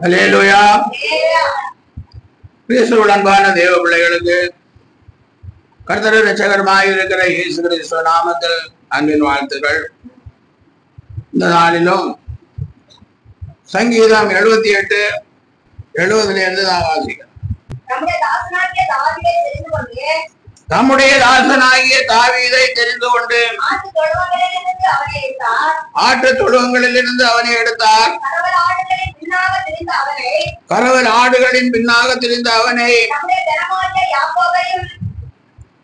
அல்லேலூயா. கிறிஸ்துவுக்குள் அன்பான தேவ பிள்ளைகளுக்கு கர்த்தர் இரட்சகருமாய் இருக்கிற இயேசு கிறிஸ்து நாமத்தில் அன்பின் வாழ்த்துக்கள். இந்த நாளிலும் சங்கீதம் 78, 70 நான் வாசிக்கிறேன். தம்முடைய தாசனாகிய தாவீதை தெரிந்து கொண்டு ஆட்டு தொழுவங்களிலிருந்து அவனை எடுத்தார். கரவல் ஆடுகளின் பின்னாக திரிந்த அவனை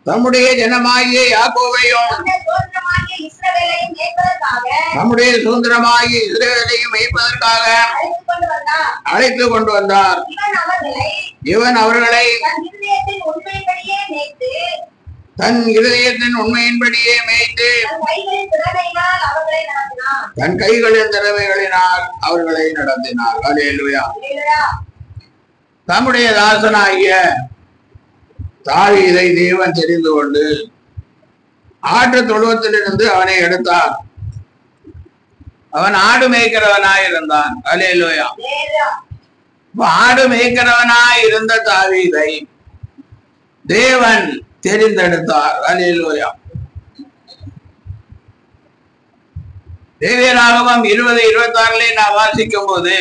தம்முடைய ஜனமாகிய யாக்கோபையும் நம்முடைய சுதந்திரமாகிய இஸ்ரவேலையும் மேய்ப்பதற்காக அழைத்து கொண்டு வந்தார். இவன் அவர்களை தன் இருதயத்தின் உண்மையின்படியே மேய்த்து தன் கைகளின் திறமைகளினால் அவர்களை நடத்தினார். அல்லேலூயா. தம்முடைய தாசனாகிய தாவீதை தேவன் தெரிந்து கொண்டு ஆட்டு தொழுவத்திலிருந்து அவனை எடுத்தார். அவன் ஆடு மேய்க்கிறவனாய் இருந்தான். அல்லேலூயா. ஆடு மேய்க்கிறவனாய் இருந்த தாவீதை தேவன் தெரிந்தெடுத்தார். அல்லேலூயா. தேவியராகமம் 20:26 நான் வாசிக்கும் போது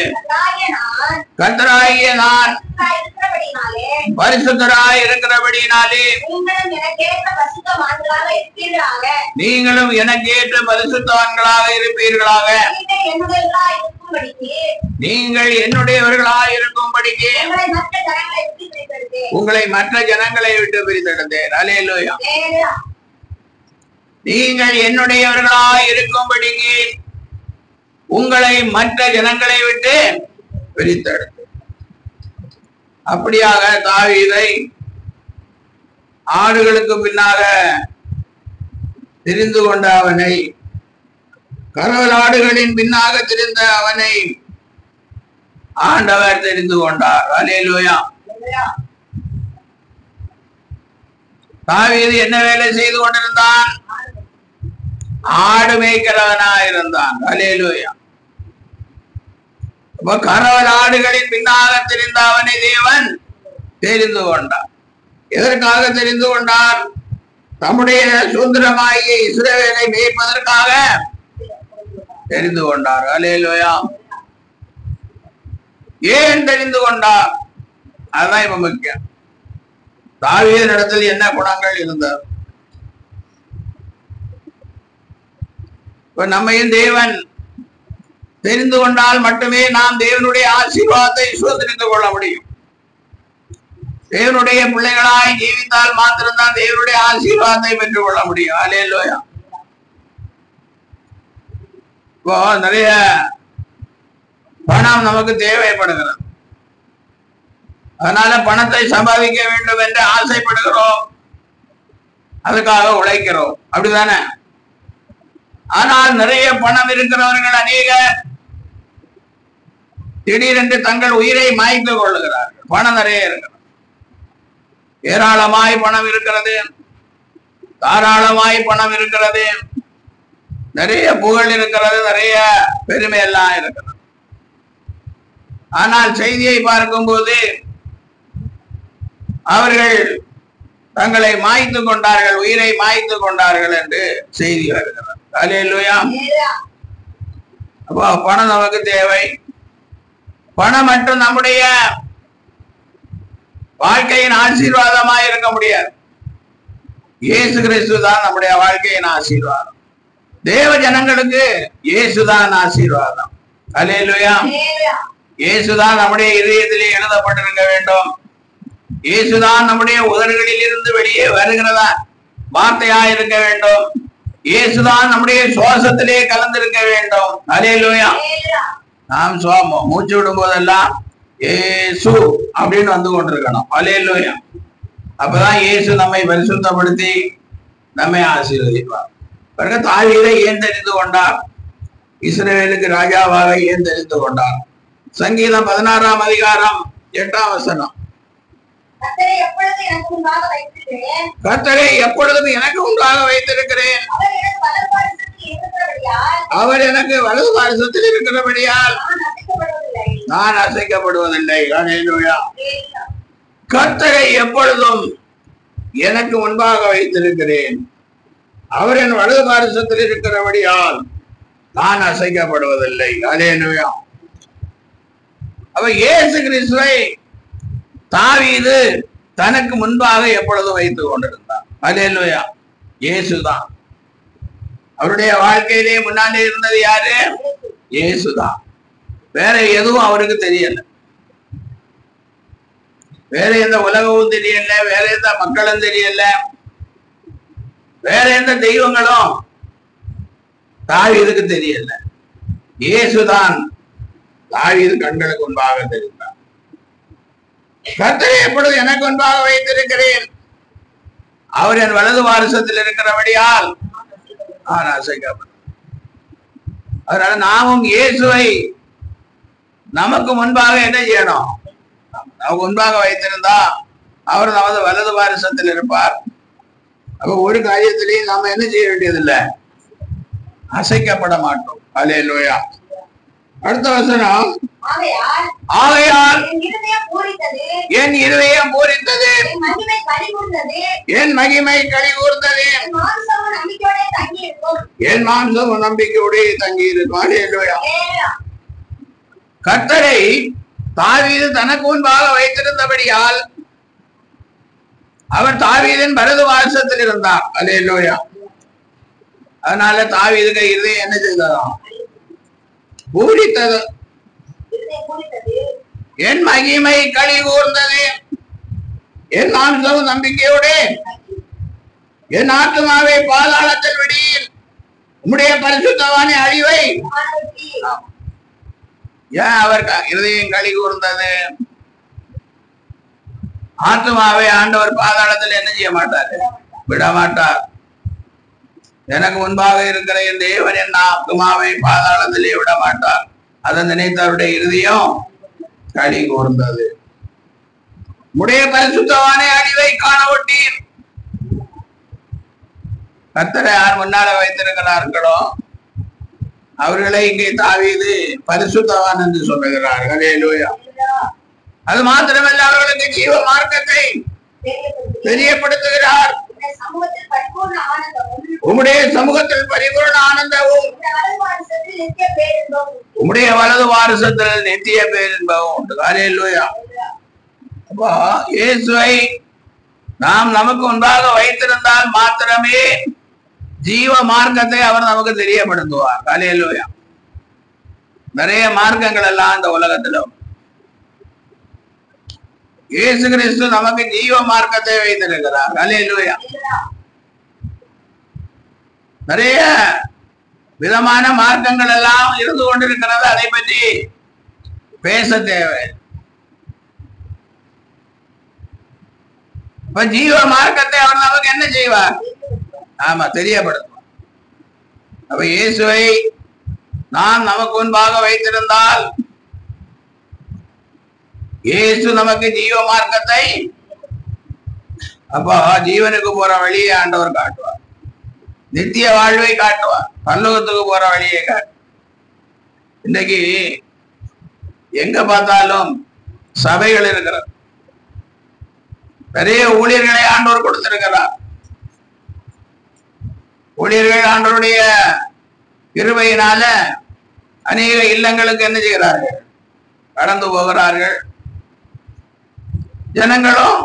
கர்த்தராகிய நான் பரிசுத்தராய் இருக்கிறபடியினாலே நீங்களும் எனக்கு ஏற்ற பரிசுத்தவான்களாக இருப்பீர்களாக. நீங்கள் என்னுடையவர்களாய் இருக்கும்படிக்கு உங்களை மற்ற ஜனங்களை விட்டு பிரித்தெடுத்தேன். அல்லேலூயா. நீங்கள் என்னுடையவர்களாய் இருக்கும்படிக்கு உங்களை மற்ற ஜனங்களை விட்டு பிரித்தெடுத்தேன். அப்படியாக தாவீதை ஆடுகளுக்கு பின்னாக தெரிந்து கொண்ட அவனை, கரவல் ஆடுகளின் பின்னாக தெரிந்த அவனை ஆண்டவர் தெரிந்து கொண்டார். அல்லேலூயா. தாவீது என்ன வேலை செய்து கொண்டிருந்தான்? ஆடு மேய்க்கிறவனாயிருந்தான். அல்லேலூயா. கரவல் ஆடுகளின் பின்னாக தெரிந்த அவனை தேவன் தெரிந்து கொண்டார். எதற்காக தெரிந்து கொண்டார்? தம்முடைய சுதந்திரமாகிய இஸ்ரவேலை மேய்ப்பதற்காக தெரிந்து கொண்டார். அல்லேலூயா. ஏன் தெரிந்து கொண்டார்? அதுதான் இப்ப முக்கியம். தாவீதின் இடத்தில் என்ன குணங்கள் இருந்தது? இப்ப நம்மையும் தேவன் தெரிந்து கொண்டால் மட்டுமே நாம் தேவனுடைய ஆசீர்வாதத்தை சுதந்திரித்துக் கொள்ள முடியும். தேவனுடைய பிள்ளைகளாய் ஜீவித்தால் மாத்திரம்தான் தேவனுடைய ஆசீர்வாதத்தை பெற்றுக் கொள்ள முடியும். அல்லேலூயா. இப்போ நிறைய பணம் நமக்கு தேவைப்படுகிறது. அதனால பணத்தை சம்பாதிக்க வேண்டும் என்று ஆசைப்படுகிறோம், அதுக்காக உழைக்கிறோம். அப்படிதானே? ஆனால் நிறைய பணம் இருக்கிறவர்கள் அநேகர் திடீரென்று தங்கள் உயிரை மாய்த்து கொள்ளுகிறார்கள். பணம் நிறைய இருக்கிறது, ஏராளமாய் பணம் இருக்கிறது, தாராளமாய் பணம் இருக்கிறது, நிறைய புகழ் இருக்கிறது, நிறைய பெருமை எல்லாம் இருக்கிறது. ஆனால் செய்தியை பார்க்கும்போது அவர்கள் தங்களை மாய்த்து கொண்டார்கள், உயிரை மாய்த்து கொண்டார்கள் என்று செய்தி வருகிறது. அல்லேலூயா. அப்போ பணம் நமக்கு தேவை. பணம் மட்டும் நம்முடைய வாழ்க்கையின் ஆசீர்வாதமாய் இருக்க முடியாது. இயேசு கிறிஸ்து தான் நம்முடைய வாழ்க்கையின் ஆசீர்வாதம். தேவ ஜனங்களுக்கு இயேசுதான் ஆசீர்வாதம். அல்லேலூயா. இயேசுதான் நம்முடைய இதயத்திலே எழுதப்பட்டிருக்க வேண்டும். இயேசுதான் நம்முடைய உதடுகளில் இருந்து வெளியே வருகிறதா வார்த்தையா இருக்க வேண்டும். இயேசுதான் நம்முடைய சுவாசத்திலே கலந்திருக்க வேண்டும். அல்லேலூயா. நாம் மூச்சு விடும் போதெல்லாம் இயேசு அப்படின்னு வந்து கொண்டிருக்கணும். அல்லேலூயா. அப்பதான் இயேசு நம்மை பரிசுத்தப்படுத்தி நம்மை ஆசீர்வதிப்பார். பிறகு தாவீதை ஏன் தெரிந்து கொண்டார்? இஸ்ரவேலுக்கு ராஜாவாக ஏன் தெரிந்து கொண்டார்? சங்கீதம் 16 அதிகாரம் 8 வசனம். கர்த்தரை எப்பொழுதும் எனக்கு உண்டாக வைத்திருக்கிறேன், அவர் எனக்கு வலது பாரிசத்தில் இருக்கிறபடியால் நான் அசைக்கப்படுவதில்லை. ஹல்லேலூயா. கர்த்தரை எப்பொழுதும் எனக்கு முன்பாக வைத்திருக்கிறேன். அவர் என் வலது பாரசத்தில் இருக்கிறபடியால் நான் அசைக்கப்படுவதில்லை. ஹல்லேலூயா. அவர் இயேசு கிறிஸ்துவை தாவீது தனக்கு முன்பாக எப்பொழுதும் வைத்துக் கொண்டிருந்தார். ஹல்லேலூயா. இயேசுதான் அவருடைய வாழ்க்கையிலே முன்னாலே இருந்தது. யாரு? இயேசுதான். வேற எதுவும் அவருக்கு தெரியல. வேற எந்த உலகமும் தெரியல, வேற எந்த மக்களும் தெரியல, வேற எந்த தெய்வங்களும் தாவீதுக்கு தெரியல. இயேசுதான் தாவீது கண்களுக்கு முன்பாக தெரிந்தார். கர்த்தரை எப்பொழுது எனக்கு முன்பாக வைத்திருக்கிறேன். அவர் என் வலது வாரிசத்தில் இருக்கிறபடியால் நான் அசைக்கப்பட்டேன். அதனால நாமும் இயேசுவை நமக்கு முன்பாக என்ன செய்யணும்? நமக்கு முன்பாக வைத்திருந்தா அவர் நமது வலது வாரிசத்தில் இருப்பார். அப்ப ஒரு காரியத்திலையும் நாம என்ன செய்ய வேண்டியதில்லை, அசைக்கப்பட மாட்டோம். ஹல்லேலூயா. அடுத்த வசனம், ஆகையால் என் இருதயம் பூரித்தது, என் மகிமை களி கூர்ந்தது, என் மாம்சம் நம்பிக்கையோடு தங்கி இருக்கும். ஹல்லேலூயா. கர்த்தரை தாவீது தனக்கு முன்பாக வைத்திருந்தபடியால் அவர் தாவீதின் வலது வாரிசத்தில் இருந்தார். ஹல்லேலூயா. அதனால தாவீதுக்கு இருதயம் என்ன செய்ததாம்? பூரித்தது. என் மகிமை களி கூர்ந்தது, என் மாம்சம் நம்பிக்கையோடு என் ஆத்துமாவை பாதாளத்தில் விடியில் உம்முடைய பரிசுத்தவானே அழிவை. ஏன் அவர் இருதயம் களி கூர்ந்தது? ஆத்துமாவை ஆண்டவர் பாதாளத்தில் என்ன செய்ய மாட்டார்? விட மாட்டார். எனக்கு முன்பாக இருக்கிற என் தேவன் என் ஆத்துமாவை பாதாளத்திலே விட மாட்டார். அதை நினைத்தவருடைய இருதயம் களி கூர்ந்தது. உம்முடைய பரிசுத்தவானே அழிவை காண ஒட்டீர். கர்த்தரை யார் முன்னால வைத்திருக்கிறார்களோ அவர்களை இங்கே தாவீது பரிசுத்தவான் என்று சொல்லுகிறார். ஹல்லேலூயா. அது மாத்திரமல்ல, அவர்களுக்கு ஜீவ மார்க்கத்தை தெரியப்படுத்துகிறார். உம்முடைய சமூகத்தில் பரிபூர்ண ஆனந்தமும் உம்முடைய வலது வாரிசத்தில் நித்திய பேரின்பமும் உண்டு. ஹல்லேலூயா. அப்போ இயேசுவை நாம் நமக்கு முன்பாக வைத்திருந்தால் மாத்திரமே ஜீவ மார்க்கத்தை அவர் நமக்கு தெரியப்படுத்துவார். ஹல்லேலூயா. நிறைய மார்க்கங்கள் எல்லாம் இந்த உலகத்துல, இயேசு கிறிஸ்து நமக்கு ஜீவ மார்க்கத்தை வைத்திருக்கிறார். ஹல்லேலூயா. நிறைய விதமான மார்க்கங்கள் எல்லாம் இருந்து கொண்டிருக்கிறது. அதை பற்றி பேச தேவை. இப்ப ஜீவ மார்க்கத்தை அவர் நமக்கு என்ன செய்வார்? ஆமா, தெரியப்படுத்துவார். அப்ப இயேசுவை நாம் நமக்கு முன்பாக வைத்திருந்தால் இயேசு நமக்கு ஜீவ மார்க்கத்தை, அப்போ ஜீவனுக்கு போற வழியை ஆண்டவர் காட்டுவார். நித்திய வாழ்வை காட்டுவார். பரலோகத்துக்கு போற வழியை காட்டுவார். இன்னைக்கு எங்க பார்த்தாலும் சபைகள் இருக்கிறது. நிறைய ஊழியர்களை ஆண்டவர் கொடுத்திருக்கிறார். ஊழியர்கள் ஆண்டவருடைய கிருபையினால அநேக இல்லங்களுக்கு என்ன செய்கிறார்கள்? கடந்து போகிறார்கள். ஜனங்களும்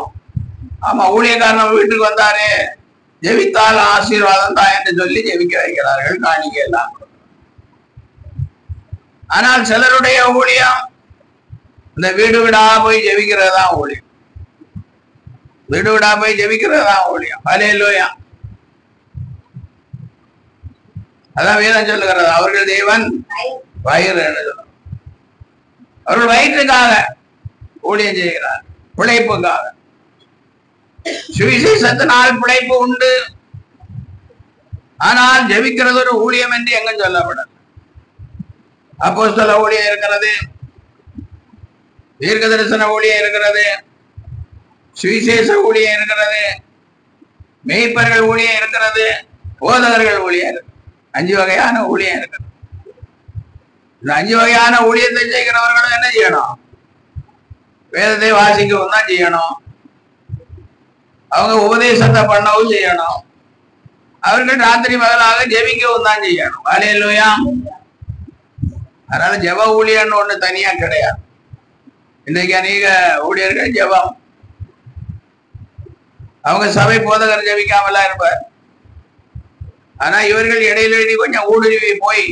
ஆமா, ஊழியக்காரன் வீட்டுக்கு வந்தாரு, ஜெபித்தால் ஆசீர்வாதம் தான் என்று சொல்லி ஜெபிக்க வைக்கிறார்கள். காணிக்கை எல்லாம். ஆனால் சிலருடைய ஊழியம் இந்த வீடு வீடா போய் ஜெபிக்கிறதா ஊழியம். வீடு வீடா போய் ஜெபிக்கிறதா ஊழியம். ஹல்லேலூயா. அதான் வேதம் சொல்லுகிறது, அவர்கள் தேவன் வயிறு என்று சொல்லுவார். அவர்கள் வயிற்றுக்காக ஊழியம் செய்கிறார், பிழைப்புக்காக. சுவிசேஷத்தினால் பிழைப்பு உண்டு. ஆனால் ஜெபிக்கிறது ஒரு ஊழியம் என்று எங்கும் சொல்லப்படாது. அப்போஸ்தல ஊழியம் இருக்கிறது, தீர்க்க தரிசன ஊழியம் இருக்கிறது, சுவிசேஷ ஊழியம் இருக்கிறது, மேய்ப்பர்கள் ஊழியம் இருக்கிறது, போதகர்கள் ஊழியம் இருக்கு. 5 வகையான ஊழியம் இருக்கிறது. இந்த 5 வகையான ஊழியத்தை செய்கிறவர்களும் என்ன செய்யணும்? வேதத்தை வாசிக்கவும் தான் செய்யணும், அவங்க உபதேசத்தை பண்ணவும் செய்யணும், அவர்கள் ராத்திரி பகலாக ஜெபிக்கவும் தான் செய்யணும். அல்லேலூயா. அதனால ஜெப ஊழியர்னு ஒண்ணு தனியா கிடையாது. இன்றைக்கு அநேக ஊழியர்கள் ஜெபம், அவங்க சபை போதகர் ஜெபிக்காமலாம் இருப்பார். ஆனா இவர்கள் இடையில கொஞ்சம் ஊடுருவி போய்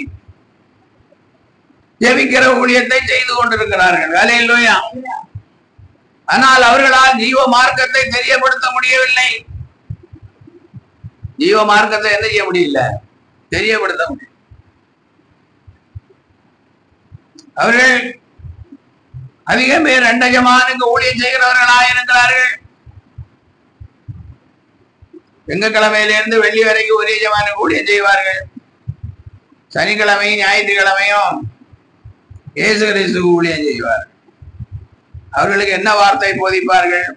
ஜெபிக்கிற ஊழியத்தை செய்து கொண்டிருக்கிறார்கள். அல்லேலூயா. ஆனால் அவர்களால் ஜீவ மார்க்கத்தை தெரியப்படுத்த முடியவில்லை. ஜீவ மார்க்கத்தை என்ன செய்ய முடியல? தெரியப்படுத்த முடியும். அவர்கள் அதிகம் பேர் ரெண்டஜமானுக்கு ஊழியம் செய்கிறவர்களாக இருக்கிறார்கள். திங்கக்கிழமையிலிருந்து வெள்ளி வரைக்கும் ஒரே ஜமானுக்கு ஊழியம் செய்வார்கள். சனிக்கிழமையும் ஞாயிற்றுக்கிழமையும் இயேசு கிறிஸ்துவுக்கு ஊழியம் செய்வார்கள். அவர்களுக்கு என்ன வார்த்தை போதிப்பார்கள்?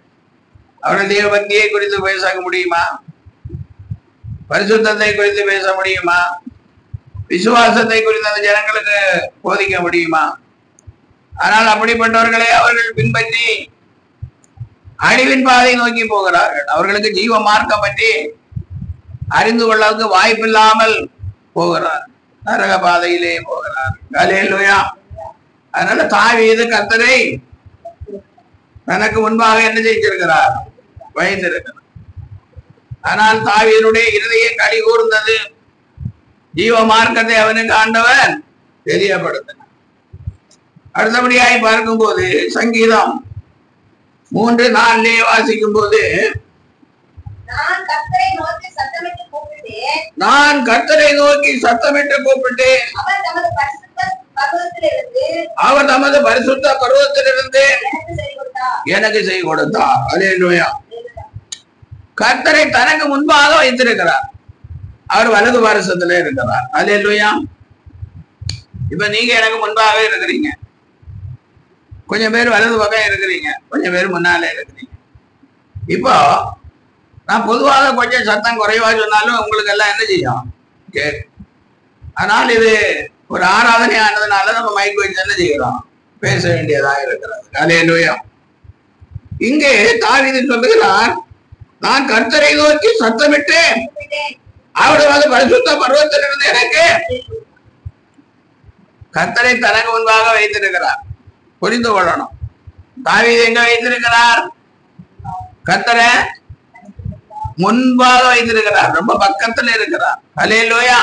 அவர்கள் தேவ பக்தியை குறித்து பேச முடியுமா? பரிசுத்தத்தை குறித்து பேச முடியுமா? விசுவாசத்தை குறித்து அந்த ஜனங்களுக்கு போதிக்க முடியுமா? ஆனால் அப்படிப்பட்டவர்களை அவர்கள் பின்பற்றி அழிவின் பாதை நோக்கி போகிறார்கள். அவர்களுக்கு ஜீவ மார்க்கம் பற்றி அறிந்து கொள்ளவுக்கு வாய்ப்பில்லாமல் போகிறார், நரக பாதையிலே போகிறார். அல்லேலூயா. அதனால தாவீது கர்த்தரை தனக்கு முன்பாக என்ன செய்திருக்கிறார்? வைத்திருக்கிறார். ஆனால் தாவீதுடைய இருதயம் களி கூர்ந்தது. ஜீவ மார்க்கத்தை அவனுக்கு ஆண்டவர் தெரியப்படுத்தினார். அடுத்தபடியாய் பார்க்கும் போது சங்கீதம் 3:4 வாசிக்கும் போது, நான் கர்த்தரை நோக்கி சத்தமிட்டு கூப்பிட்டேன், அவர் தமது பரிசுத்த பர்வதத்திலிருந்து எனக்கு செய் கொடுத்தார். அல்லேலூயா. கர்த்தரை தனக்கு முன்பாக வைத்திருக்கிறார். அவர் வலது பாரசத்துல இருக்கிறார். அல்லேலூயா. இப்ப நீங்க எனக்கு முன்பாக இருக்கிறீங்க, கொஞ்சம் பேர் வலது பக்கம் இருக்கிறீங்க, கொஞ்சம் பேர் முன்னாலே இருக்கிறீங்க. இப்போ நான் பொதுவாக கொஞ்சம் சத்தம் குறைவா சொன்னாலும் உங்களுக்கு எல்லாம் என்ன செய்யும்? கேட்கும். ஆனால் இது ஒரு ஆராதனை ஆனதுனால நம்ம மைக் வச்சு என்ன செய்கிறோம்? பேச வேண்டியதாக இருக்கிறது. அல்லேலூயா. இங்கே தாவீது சொல்லுகிறார், நான் கர்த்தரை நோக்கி சத்தமிட்டு அவரது பரிசுத்த பர்வதத்திலிருந்து எனக்கு. கர்த்தரை தனக்கு முன்பாக வைத்திருக்கிறார். புரிந்து கொள்ளணும். தாவீது எங்க வைத்திருக்கிறார்? கர்த்தரை முன்பாக வைத்திருக்கிறார், ரொம்ப பக்கத்துல இருக்கிறார். அல்லேலூயா.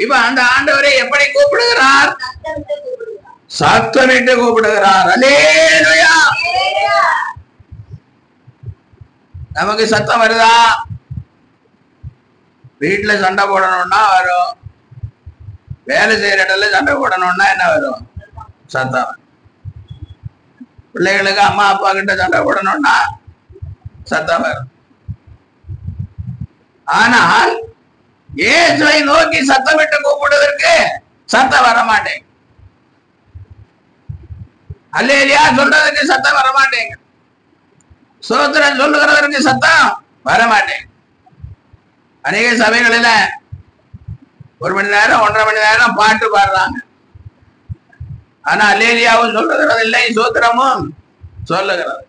இப்ப அந்த ஆண்டவரை எப்படி கூப்பிடுகிறார்? சத்தமிட்டு கூப்பிடுகிறார். அல்லேலூயா. நமக்கு சத்தம் வருதா? வீட்டுல சண்டை போடணும்னா வரும், வேலை செய்யற இடத்துல சண்டை போடணும்னா என்ன வரும்? சத்தம். பிள்ளைகளுக்கு அம்மா அப்பா கிட்ட சண்டை போடணும்னா சத்தம் வரும். ஆனால் இயேசுவை நோக்கி சத்தமிட்டு கூப்பிடுவதற்கு சத்தம் வர மாட்டேங்க. அல்லேலூயா சொல்றதுக்கு சத்தம் வர மாட்டேங்க. சோத்திரம் சொல்லுகிறவருக்கு சத்தம் வர மாட்டேங்க. அநேக சபைகளில 1 மணி நேரம் 1.5 மணி நேரம் பாட்டு பாடுறாங்க. ஆனா அல்லேலூயாவும் சொல்லுகிறது இல்லை, சோத்திரமும் சொல்லுகிறது.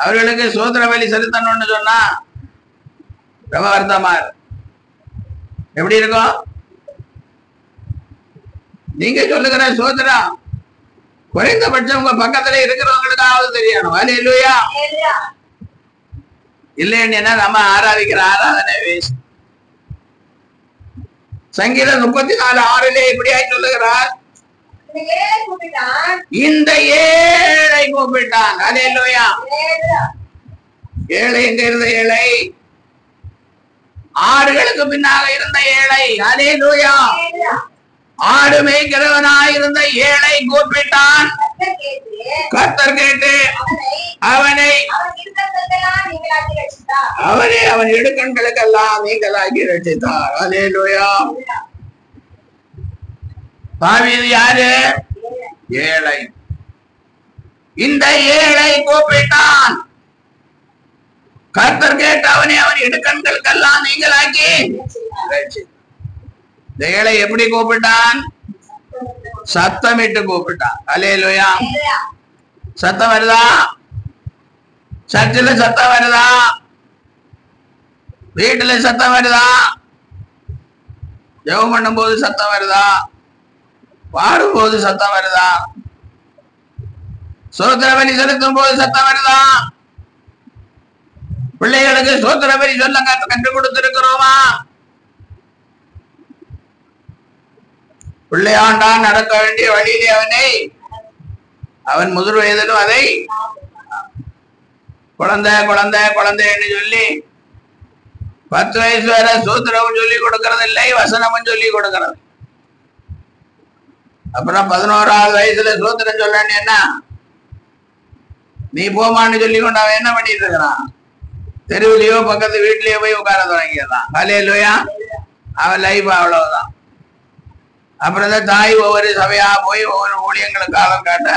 அவர்களுக்கு சோத்திர பலி செலுத்தணும்னு சொன்னா ரொம்ப வருத்தமா எப்படி இருக்கும்? நீங்க சொல்லுகிற சோத்திரம் குறைந்தபட்சம் உங்க பக்கத்துல இருக்கிறவங்களுக்காவது தெரியணும். அல்லேலூயா. இல்லைன்னா நம்ம ஆராதிக்கிற ஆராதனை வேஸ்ட். சங்கீதம் 34:6 இப்படியாய் சொல்லுகிறார், இந்த ஏழை கூப்பிட்டான். அல்லேலூயா. ஏழை எங்க இருந்த ஏழை? ஆடுகளுக்கு பின்னாக இருந்த ஏழை. அல்லேலூயா. ஆடு மேய்க்கிறவனாய் இருந்த ஏழை கூப்பிட்டான். கர்த்தர் கேட்டு அவனை அவன் இடுக்கண்களுக்கெல்லாம் நீங்களாக்கி ரட்சித்தார். அல்லேலூயா. தாவீது யாரு? ஏழை. இந்த ஏழை கூப்பிட்டான். கர்த்தர் கேட்டு அவனை அவன் இடுக்கண்களுக்கெல்லாம் நீங்களாக்கி ரட்சித்தார். இந்த ஏழை எப்படி கூப்பிட்டான்? சத்தமிட்டு கூப்பிட்டான். அல்லேலூயா. சத்தம் வருதா? சர்ச்சில் சத்தம் வருதா? வீட்டுல சத்தம் வருதா? ஜெபம் பண்ணும் போது சத்தம் வருதா? பாடும் போது சத்தம் வருதா? சோத்திர பலி செலுத்தும் போது சத்தம் வருதா? பிள்ளைகளுக்கு சோத்திர பலி சொல்ல கற்றுக் கொடுத்திருக்கிறோமா? பிள்ளையாண்டான் நடக்க வேண்டிய வழியிலே அவன் முதிர் வயதிலும் அதை குழந்தை குழந்தை குழந்தை என்று சொல்லி 10 வயசு வரை சூத்திரமும் சொல்லி கொடுக்கறது இல்லை, வசனமும் சொல்லி கொடுக்கறது. அப்புறம் 11ஆவது வயசுல சூத்திரம் சொல்ல என்ன நீ போமான்னு சொல்லி கொண்டு அவன் என்ன பண்ணிட்டு இருக்கிறான்? தெருவிலையோ பக்கத்து வீட்லயோ போய் உட்கார தொடங்கிடுறான். அல்லேலூயா. அவன் லைஃப் அவ்வளவுதான். அப்புறம் தான் தாய் ஒவ்வொரு சபையா போய் ஒவ்வொரு ஊழியங்களுக்காக காட்ட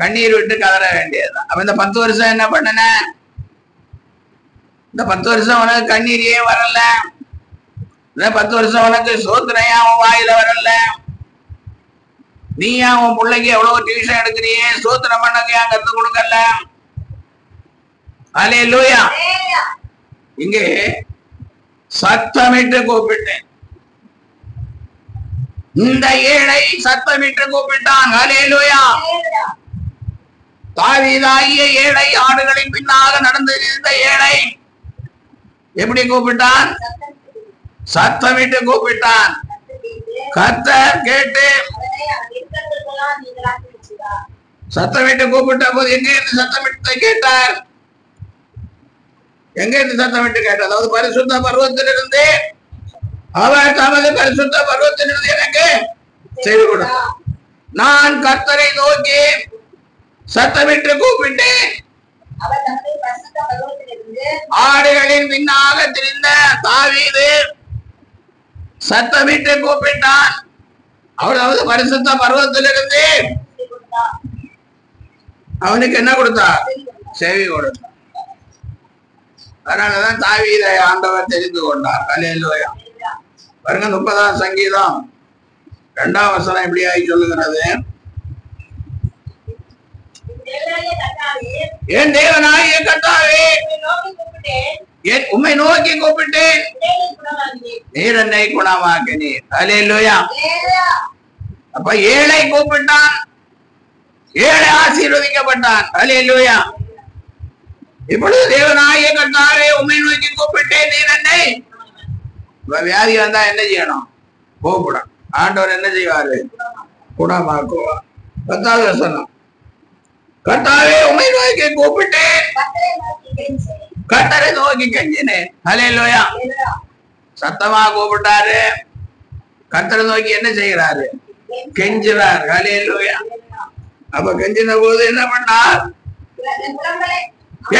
கண்ணீர் விட்டு கதற வேண்டியதுதான். அப்ப இந்த 10 வருஷம் என்ன பண்ணன? இந்த 10 வருஷம் உனக்கு கண்ணீரியே வரல. இந்த 10 வருஷம் உனக்கு சோத்திரையா உன் வாயில வரல. நீ ஏன் உன் பிள்ளைக்கு எவ்வளவு டியூஷன் எடுக்கிறியே, சோத்திரம் பண்ணக்கு ஏன் கத்து கொடுக்கல? அல்லேலூயா. இங்கே சத்தமிட்டு கூப்பிட்டேன். இந்த ஏழை சத்தமிட்டு கூப்பிட்டான். அல்லேலூயா. தாவீதாகிய ஏழை ஆடுகளின் பின்னாக நடந்து இருந்த ஏழை எப்படி கூப்பிட்டான்? சத்தமிட்டு கூப்பிட்டான். கர்த்தர் கேட்டு சத்தமிட்டு கூப்பிட்ட போது எங்க இருந்து சத்தமிட்டு கேட்டார்? எங்க இருந்து சத்தமிட்டு கேட்டார்? அதாவது பரிசுத்த பர்வத்திலிருந்து அவர் தமது பரிசுத்த பர்வத்திலிருந்து எனக்கு செய்து கொடுத்தார். நான் கர்த்தரை நோக்கி சத்தமிட்டு கூப்பிட்டேன். ஆடுகளின் பின்னாக திரிந்த தாவீது சத்தமிட்டு கூப்பிட்டான். அவளாவது பரிசுத்த பர்வத்திலிருந்து அவனுக்கு என்ன கொடுத்தார்? செவி கொடுத்தார். அதனாலதான் தாவீதை ஆண்டவர் தெரிந்து கொண்டார். அல்லேலூயா. பாருங்க 30ஆம் சங்கீதம் 2ஆம் வசனம் எப்படியாய் சொல்லுகிறது? என் தேவனாகிய கர்த்தாவே உம்மை நோக்கி கூப்பிட்டேன், நீர் என்னை குணமாக்கினீர். அல்லேலூயா. அப்ப ஏழை கூப்பிட்டான், ஏழை ஆசீர்வதிக்கப்பட்டான். அல்லேலூயா. இப்பொழுது தேவனாகிய கர்த்தாவே உம்மை நோக்கி கூப்பிட்டேன், நீர் என்னை. வியாதி வந்தா என்ன செய்யணும்? கூப்பிடும். ஆண்டவர் என்ன செய்வாரு? குணமாக்குவார். 10வது வசனம். கர்த்தாவே உம்மை நோக்கி கூப்பிட்டேன், கர்த்தரை நோக்கி கெஞ்சினேன். அல்லேலூயா. சத்தமா கூப்பிட்டாரு. கர்த்தரை நோக்கி என்ன செய்கிறாரு? கெஞ்சுறார். அல்லேலூயா. அப்ப கெஞ்சின போது என்ன பண்ணார்?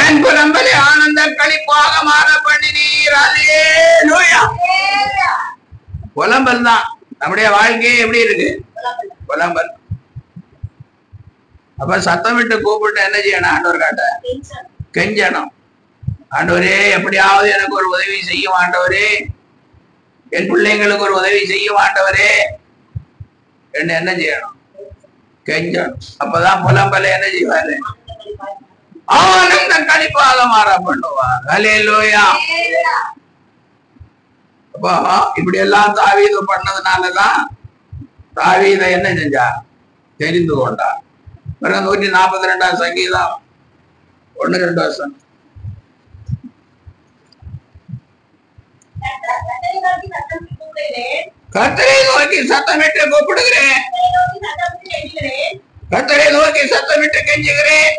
என் புலம்பலை ஆனந்த களிப்பாக மாற பண்ணினீர். அல்லேலூயா. புலம்பல் தான் நம்முடைய வாழ்க்கையே எப்படி இருக்கு? புலம்பல். அப்ப சத்தமிட்டு கூப்பிட்டு என்ன செய்யணும்? ஆண்டவர் காட்ட கெஞ்சணும். ஆண்டவரே எப்படியாவது எனக்கு ஒரு உதவி செய்யும் ஆண்டவரே, என் பிள்ளைங்களுக்கு ஒரு உதவி செய்யும் ஆண்டவரே என்று என்ன செய்யணும்? கெஞ்சணும். அப்பதான் புலம்பலை என்ன செய்வாரு? ஆனந்த களிப்பாக மாற பண்ணுவார். அல்லேலூயா. அப்போ இப்படி எல்லாம் தாவீது பண்ணதுனாலதான் தாவீதை என்ன செஞ்சார்? தெரிந்து கொண்டார். 142ஆம் சங்கீதம் 1-2 வசனம். கர்த்தரை நோக்கி சத்தமிட்டு கூப்பிடுகிறேன், கர்த்தரை நோக்கி சத்தமிட்டு கெஞ்சுகிறேன்,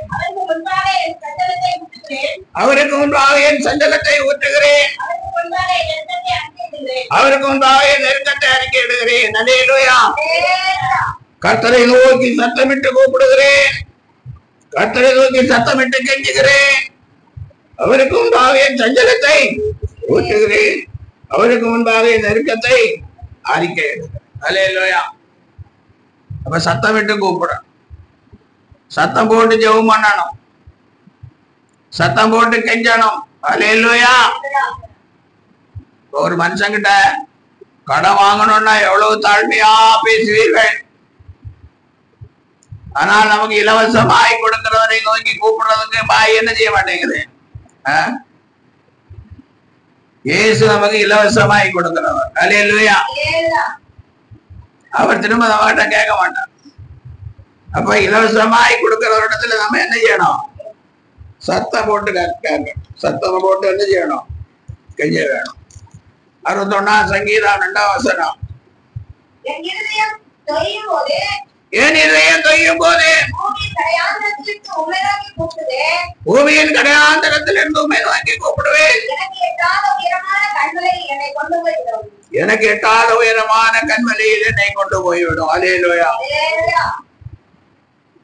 அவருக்கு முன்பாக என் சஞ்சலத்தை ஊற்றுகிறேன், அவருக்கு முன்பாக என் நெருக்கத்தை அறிக்கையிடுகிறேன். அல்லேலூயா. கர்த்தரை நோக்கி சத்தமிட்டு கூப்பிடுகிறேன், கர்த்தரை நோக்கி சத்தமிட்டு கெஞ்சுகிறேன், அவருக்கு முன்பாக என் சஞ்சலத்தை ஊற்றுகிறேன், அவருக்கு முன்பாக என் நெருக்கத்தை அறிக்கையிடுகிறேன். அல்லேலூயா. அப்ப சத்தமிட்டு கூப்பிட, சத்தம் போட்டு ஜெபம் பண்ணணும், சத்தம் போட்டு கெஞ்சணும். அல்லேலூயா. ஒரு மனுஷங்கிட்ட கடன் வாங்கணும்னா எவ்வளவு தாழ்மையா பேசுவீர்கள். ஆனால் நமக்கு இலவசமாய் கொடுக்கிறவரை நோக்கி கூப்பிடுறதுக்கு பாய் என்ன செய்ய மாட்டேங்குது. இயேசு நமக்கு இலவசமாய் கொடுக்கிறவர். அல்லேலூயா. அவர் திரும்ப நம்மகிட்ட கேட்க மாட்டார். அப்ப இலவசமாய் கொடுக்கிறவரிடத்துல நம்ம என்ன செய்யணும்? சத்தம் போட்டு கேட்கணும். சத்தம் போட்டு என்ன செய்யணும்? கெஞ்ச வேணும். 61 சங்கீதம் 2ஆம் வசனம். என் இதயம் தொய்யும் போது பூமியின் கடையாந்தரத்திலிருந்து உம்மை நோக்கி கூப்பிடுவேன். எனக்கு எட்டாத உயரமான கண்மலையில் என்னை கொண்டு போய்விடும். அல்லேலூயா.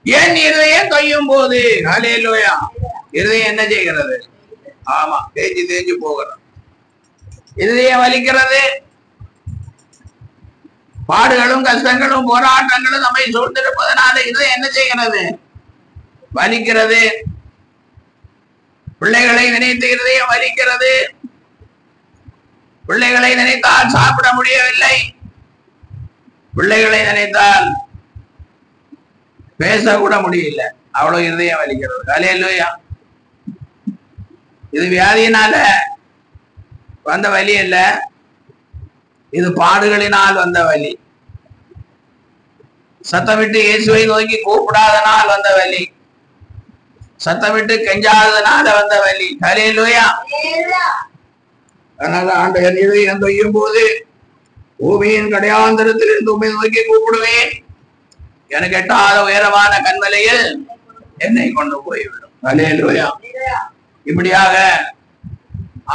என் இருதயம் தொய்யும் போது, அல்லேலூயா, இருதயம் என்ன செய்கிறது? ஆமா, தேஞ்சு தேஞ்சு போகிறது. இருதயம் வலிக்கிறது. பாடுகளும் கஷ்டங்களும் போராட்டங்களும் நம்மை சூழ்ந்திருப்பதனால இருதயம் என்ன செய்கிறது? வலிக்கிறது. பிள்ளைகளை நினைத்து இருதயம் வலிக்கிறது. பிள்ளைகளை நினைத்தால் சாப்பிட முடியவில்லை. பிள்ளைகளை நினைத்தால் பேசக்கூட முடியல. அவ்வளவு இருதயம் வலிக்கிறது. அல்லேலூயா. இது வியாதியினால வந்த வலி இல்ல, இது பாடுகளினால் வந்த வலி. சத்தமிட்டு இயேசுவை நோக்கி கூப்பிடாதனால் வந்த வலி. சத்தமிட்டு கெஞ்சாதனால வந்த வலி. அல்லேலூயா. அதனால ஆண்டவர் இருதயம் தொய்யும் போது பூமியின் கடையாந்தரத்தில் இருந்து உம்மை நோக்கி கூப்பிடுவேன். எனக்கு எட்டாத உயரமான கண்மலையில் என்னை கொண்டு போய்விடும். அல்லேலூயா. இப்படியாக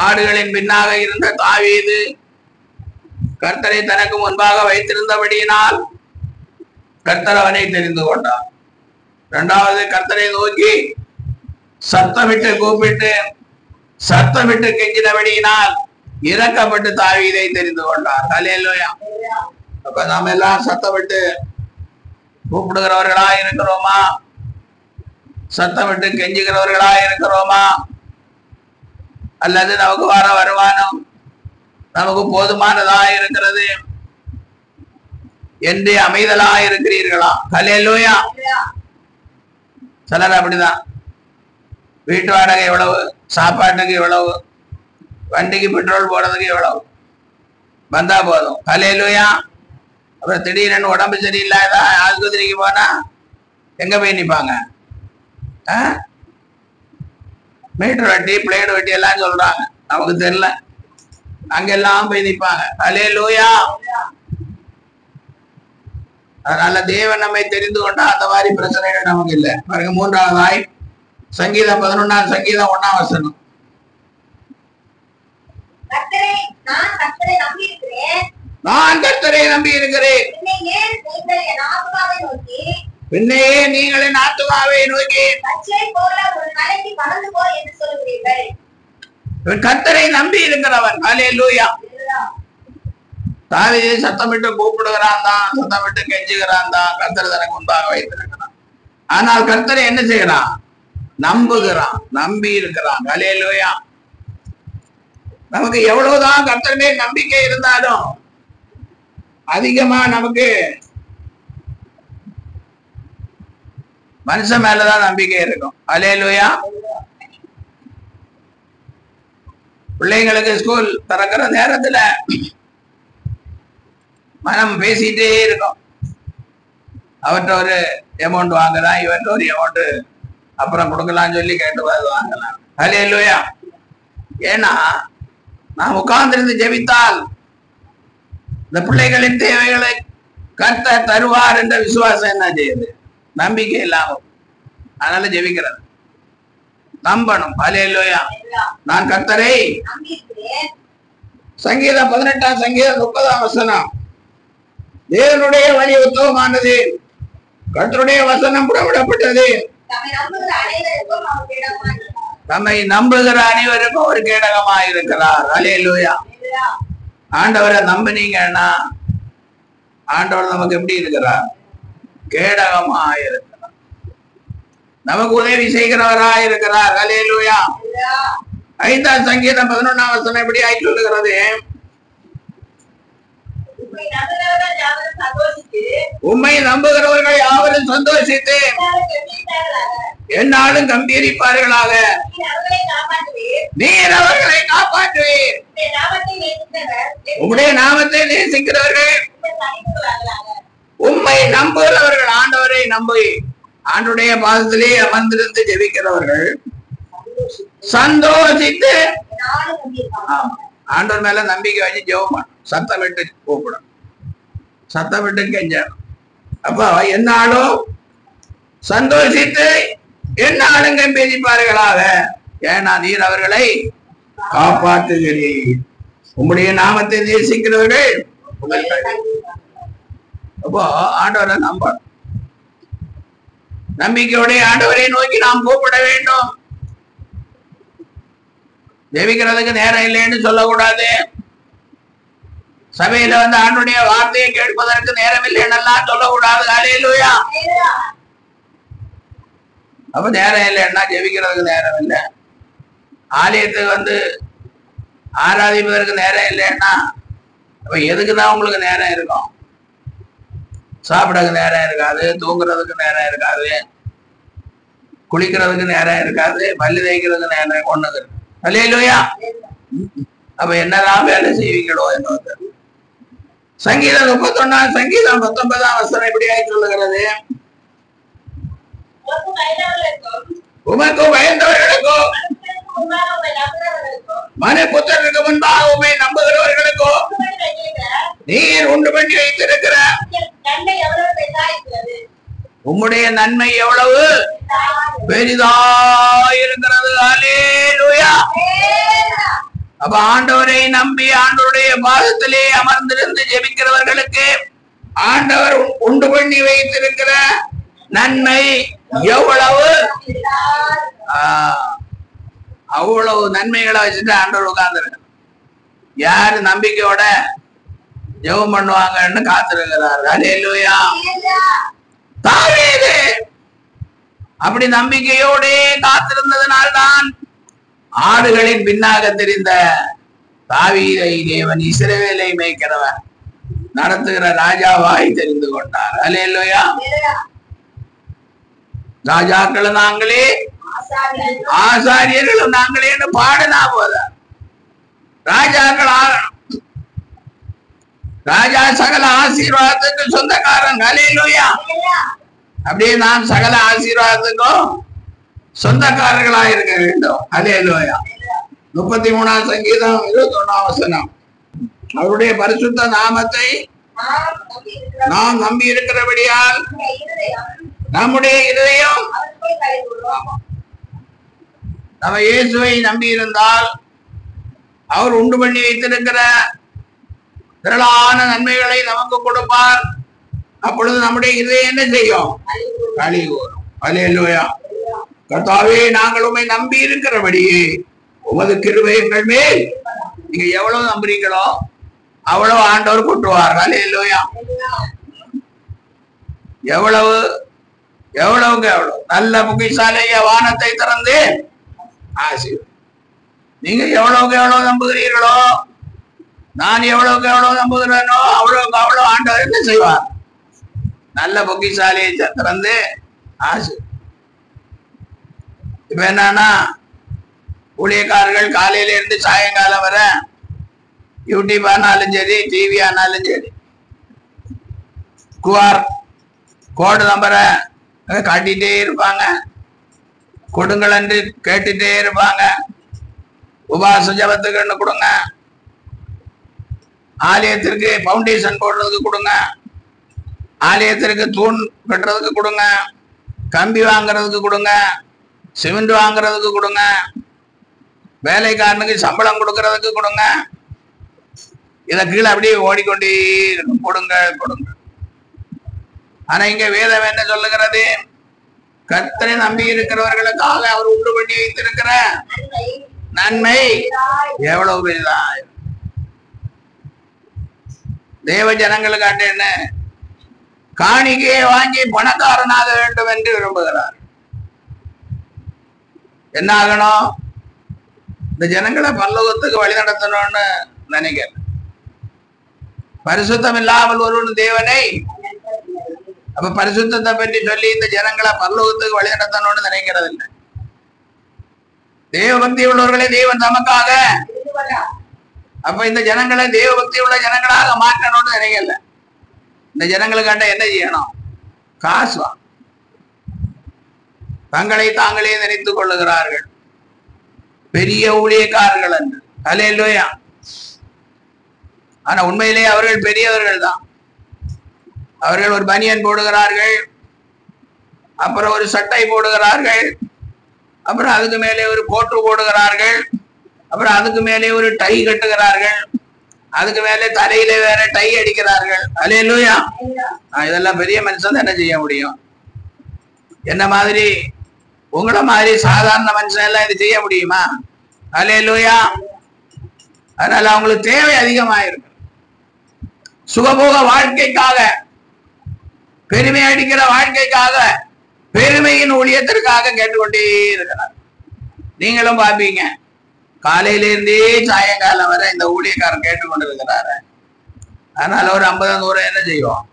ஆடுகளின் பின்னாக இருந்த தாவீது கர்த்தரை தனக்கு முன்பாக வைத்திருந்தபடியினால் கர்த்தர் அவனை தெரிந்து கொண்டார். இரண்டாவது, கர்த்தரை நோக்கி சத்தமிட்டு கூப்பிட்டு சத்தமிட்டு கெஞ்சினபடியினால் இரக்கப்பட்டு தாவீதை தெரிந்து கொண்டார். அல்லேலூயா. அப்ப நாம எல்லாம் சத்தமிட்டு கூப்பிடுகிறவர்களா இருக்கிறோமா? சத்தமிட்டு கெஞ்சுகிறவர்களா இருக்கிறோமா? அல்லது நமக்கு வர வருமானம் நமக்கு போதுமானதா இருக்கிறது என்று அமைதலா இருக்கிறீர்களா? அல்லேலூயா. சிலர் அப்படிதான். வீட்டு வாடகை எவ்வளவு, சாப்பாட்டுக்கு எவ்வளவு, வண்டிக்கு பெட்ரோல் போடுறதுக்கு எவ்வளவு வந்தா போதும். அல்லேலூயா. அப்புறம் திடீர்னு உடம்பு சரியில்லாத ஆஸ்பத்திரிக்கு போனா எங்க போய் நிப்பாங்க? மீட்டர் வட்டி, பிளேட் வட்டி எல்லாம் சொல்றாங்க, நமக்கு தெரியல. அங்கெல்லாம் போய் நிப்பாங்க. அல்லேலூயா. அதனால தேவன் நம்மை தெரிந்து கொண்டா அந்த மாதிரி பிரச்சனைகள் நமக்கு இல்லை. பாருங்க, 3ஆவதாய் சங்கீதம் 11ஆம் சங்கீதம் 1ஆம் வசனம். நான் கர்த்தரை நம்பி இருக்கிறேன். பின்னையே நீங்கள் என் ஆத்துமாவை நோக்கி கர்த்தரை நம்பி இருக்கிறவன். அல்லேலூயா. தாவீது சத்தமிட்டு கூப்பிடுகிறான் தான், சத்தமிட்டு கெஞ்சுகிறான் தான், கர்த்தர் தனக்கு முன்பாக வைத்திருக்கிறான். ஆனால் கர்த்தரை என்ன செய்யறான்? நம்புகிறான், நம்பி இருக்கிறான். அல்லேலூயா. நமக்கு எவ்வளவுதான் கர்த்தர் மேல் நம்பிக்கை இருந்தாலும் அதிகமா நமக்கு மனுஷன் மேலதான் நம்பிக்கை இருக்கும். அல்லேலூயா. பிள்ளைங்களுக்கு ஸ்கூல் திறக்கிற நேரத்துல மனம் பேசிட்டே இருக்கும். அவர்கிட்ட ஒரு அமௌண்ட் வாங்கலாம், இவர்கிட்ட ஒரு அமௌண்ட் அப்புறம் கொடுக்கலாம்னு சொல்லி கேட்டு வாங்கலாம். அல்லேலூயா. ஏன்னா நாம் உட்கார்ந்திருந்து ஜெபித்தால் இந்த பிள்ளைகளின் தேவைகளை கர்த்தர் தருவார் என்ற விசுவாசம் என்ன செய்யுது? நம்பிக்கை இல்லாம. அதனால ஜெபிக்கிறது, நம்பணும். அல்லேலூயா. நான் கர்த்தரை சங்கீதம் 18ஆம் சங்கீதம் 30ஆம் வசனம். தேவனுடைய வழி உத்தமமானது, கர்த்தருடைய வசனம் புறப்படப்பட்டது. தம்மை நம்புகிற அனைவருக்கும் ஒரு கேடகமாக இருக்கிறார். அல்லேலூயா. ஆண்டவரை நம்பினீங்கன்னா ஆண்டவர் நமக்கு எப்படி இருக்கிறார்? கேடகமாக இருக்கிறார். நமக்கு உதவி செய்கிறவராக இருக்கிறார். அல்லேலூயா. 5ஆம் சங்கீதம் 11ஆம் வசனம் எப்படி சொல்லுகிறது? உம்மை நம்புகிறவர்கள் யாவரும் சந்தோஷித்து என்னாலும் கம்பீரிப்பார்களாக. நீர் அவர்களை காப்பாற்றுவீர். உம்முடைய நாமத்தை நேசிக்கிறவர்கள் உம்மை நம்புகிறவர்கள் ஆண்டவரை நம்பி ஆண்டுடைய பாதத்திலே அமர்ந்திருந்து ஜெபிக்கிறவர்கள் சந்தோஷித்து ஆண்டவர் மேல நம்பிக்கை வச்சு ஜெபம் சத்தமிட்டு கூப்பிடும், சத்தமிட்டு கெஞ்சணும். அப்ப என்னாலும் சந்தோஷித்து என்னாலும் கம்பீரிப்பார்களாக. ஏன்னா நீர் அவர்களை காப்பாற்றுகிறீர். உம்முடைய நாமத்தை நேசிக்கிறவர்கள் அப்போ ஆண்டவரை நம்பணும். நம்பிக்கையோட ஆண்டவரை நோக்கி நாம் கூப்பிட வேண்டும். ஜெபிக்கிறதுக்கு நேரம் இல்லைன்னு சொல்லக்கூடாது. சபையில ஆண்டுடைய வார்த்தையை கேட்பதற்கு நேரம் இல்லைன்னு சொல்லக்கூடாது. அல்லேலூயா. அப்ப நேரம் இல்லைன்னா ஜெபிக்கிறதுக்கு நேரம் இல்லை. ஆலயத்துக்கு ஆராதிப்பதற்கு நேரம் இல்லைன்னா அப்ப எதுக்குதான் உங்களுக்கு நேரம் இருக்கும்? சாப்பிடறதுக்கு நேரம் இருக்காது, தூங்குறதுக்கு நேரம் இருக்காது, குளிக்கிறதுக்கு நேரம் இருக்காது, பல்லு தேய்க்கிறதுக்கு நேரம் ஒண்ணுது. அல்லேலூயா. அப்ப என்னதான் வேலை செய்வீங்களோ என்ன? சங்கீதம் 31 சங்கீதம் 19 இப்படியாய் சொல்லுகிறது, உமக்கு பயந்தவர்களுக்கோ மனுபுத்திரருக்கு முன்பாக உம்மை நம்புகிறவர்களுக்கோ நீர் உண்டு பண்ணி வைத்திருக்கிற உம்முடைய நன்மை எவ்வளவு பெரிதாயிருக்கிறது. அல்லேலூயா. அப்ப ஆண்டவரை நம்பி ஆண்டவருடைய பாதத்திலே அமர்ந்திருந்து ஜெபிக்கிறவர்களுக்கு ஆண்டவர் உண்டு பண்ணி வைத்திருக்கிற நன்மை எவ்வளவு, அவ்வளவு நன்மைகளை வச்சுட்டு ஆண்டவர் உட்கார்ந்து யாரு நம்பிக்கையோட ஜெபம் பண்ணுவாங்கன்னு காத்திருக்கிறார். அல்லேலூயா. தாவீது அப்படி நம்பிக்கையோட காத்திருந்ததனால்தான் ஆடுகளின் பின்னாக தெரிந்த தாவீதை தேவன் இஸ்ரவேலை மேய்க்கிறவன் நடத்துகிற ராஜாவாய் தெரிந்து கொண்டார். அல்லேலூயா. ராஜாக்களும் நாங்களே ஆசாரியர்களும் நாங்களே பாடுனா போத ராஜாக்கள் ஆகணும். ராஜா சகல ஆசீர்வாதத்துக்கு சொந்தக்காரன். அல்லேலூயா. அப்படியே நாம் சகல ஆசீர்வாதத்துக்கும் சொந்தக்காரர்களா இருக்க வேண்டும். அல்லேலூயா. 33 சங்கீதம் 21 அவருடைய பரிசுத்த நாமத்தை நாம் நம்பி இருக்கிறபடியால் நம்முடைய இதயம் நம்ம இயேசுவை நம்பி இருந்தால் அவர் உண்டு பண்ணி வைத்திருக்கிற திரளான நன்மைகளை நமக்கு கொடுப்பார். அப்பொழுது நம்முடைய இதயம் என்ன செய்யும்? களி கூறும். அல்லேலூயா. கர்த்தாவே, நாங்கள் உம்மை நம்பி இருக்கிறபடியே உமது கிருபை எங்கள் மேல் நீங்க எவ்வளவு நம்புறீங்களோ அவ்வளவு ஆண்டவர் கொட்டுவார். அல்லேலூயா. எவ்வளவு எவ்வளவுக்கு எவ்வளவு நல்ல பொக்கிஷாலைய வானத்தை திறந்து ஆசீர்வதிப்பார். நீங்க எவ்வளவுக்கு எவ்வளவு நம்புகிறீர்களோ, நான் எவ்வளவுக்கு எவ்வளவு நம்புகிறேனோ அவ்வளவுக்கு அவ்வளவு ஆண்டவர் என்ன செய்வார்? நல்ல பொக்கிஷாலையை திறந்து ஆசீர்வதிப்பார். இப்ப என்னன்னா, ஊழியக்காரர்கள் காலையில இருந்து சாயங்காலம் வர யூடியூப் ஆனாலும் சரி, டிவி ஆனாலும் சரி, கோடு நம்பரை காட்டிட்டே இருப்பாங்க, கொடுங்கள் என்று கேட்டுட்டே இருப்பாங்க. உபாச ஜபத்துக்கு கொடுங்க, ஆலயத்திற்கு பவுண்டேஷன் போடுறதுக்கு கொடுங்க, ஆலயத்திற்கு தூண் கட்டுறதுக்கு கொடுங்க, கம்பி வாங்குறதுக்கு கொடுங்க, சிமெண்ட் வாங்குறதுக்கு கொடுங்க, வேலைக்காரனுக்கு சம்பளம் கொடுக்கறதுக்கு கொடுங்க. இத கீழே அப்படியே ஓடிக்கொண்டே இருக்கும், கொடுங்க கொடுங்க. ஆனா இங்க வேதம் என்ன சொல்லுகிறது? கர்த்தரை நம்பி இருக்கிறவர்களுக்காக அவர் உண்டு பண்ணி வைத்திருக்கிற நன்மை எவ்வளவு பெரிதா. தேவ ஜனங்களுக்காண்ட என்ன காணிக்கையை வாங்கி பணக்காரனாக வேண்டும் என்று விரும்புகிறார். என்ன ஆகணும்? இந்த ஜனங்களை பரலோகத்துக்கு வழி நடத்தணும்னு நினைக்கிறேன். பரிசுத்தம் இல்லாமல் ஒருவன் தேவனை, அப்ப பரிசுத்தத்தை பற்றி சொல்லி இந்த ஜனங்களை பரலோகத்துக்கு வழி நடத்தணும்னு நினைக்கிறது இல்லை. தேவ பக்தி உள்ளவர்களே தேவன் நமக்காக, அப்ப இந்த ஜனங்களை தேவ பக்தி உள்ள ஜனங்களாக மாற்றணும்னு நினைக்கல. இந்த ஜனங்களுக்காண்ட என்ன செய்யணும்? காசு. தங்களை தாங்களே நினைத்துக் கொள்ளுகிறார்கள் பெரிய ஊழியக்காரர்கள் என்று. அல்லேலூயா. ஆனா உண்மையிலே அவர்கள் பெரியவர்கள் தான். அவர்கள் ஒரு பனியன் போடுகிறார்கள், அப்புறம் ஒரு சட்டை போடுகிறார்கள், அப்புறம் அதுக்கு மேலே ஒரு கோட்டு போடுகிறார்கள், அப்புறம் அதுக்கு மேலே ஒரு டை கட்டுகிறார்கள், அதுக்கு மேலே தலையில வேற டை அடிக்கிறார்கள். அல்லேலூயா. இதெல்லாம் பெரிய மனுஷன் என்ன செய்ய முடியும்? என்ன மாதிரி உங்களை மாதிரி சாதாரண மனுஷன் எல்லாம் இது செய்ய முடியுமா? அல்லேலூயா. அதனால அவங்களுக்கு தேவை அதிகமாயிருக்கு. சுகபோக வாழ்க்கைக்காக, பெருமை அடிக்கிற வாழ்க்கைக்காக, பெருமையின் ஊழியத்திற்காக கேட்டுக்கொண்டே இருக்கிறார். நீங்களும் பாப்பீங்க, காலையிலிருந்தே சாயங்காலம் வரை இந்த ஊழியக்காரன் கேட்டுக்கொண்டு இருக்கிறாரு. அதனால ஒரு 50-100 என்ன செய்வோம்?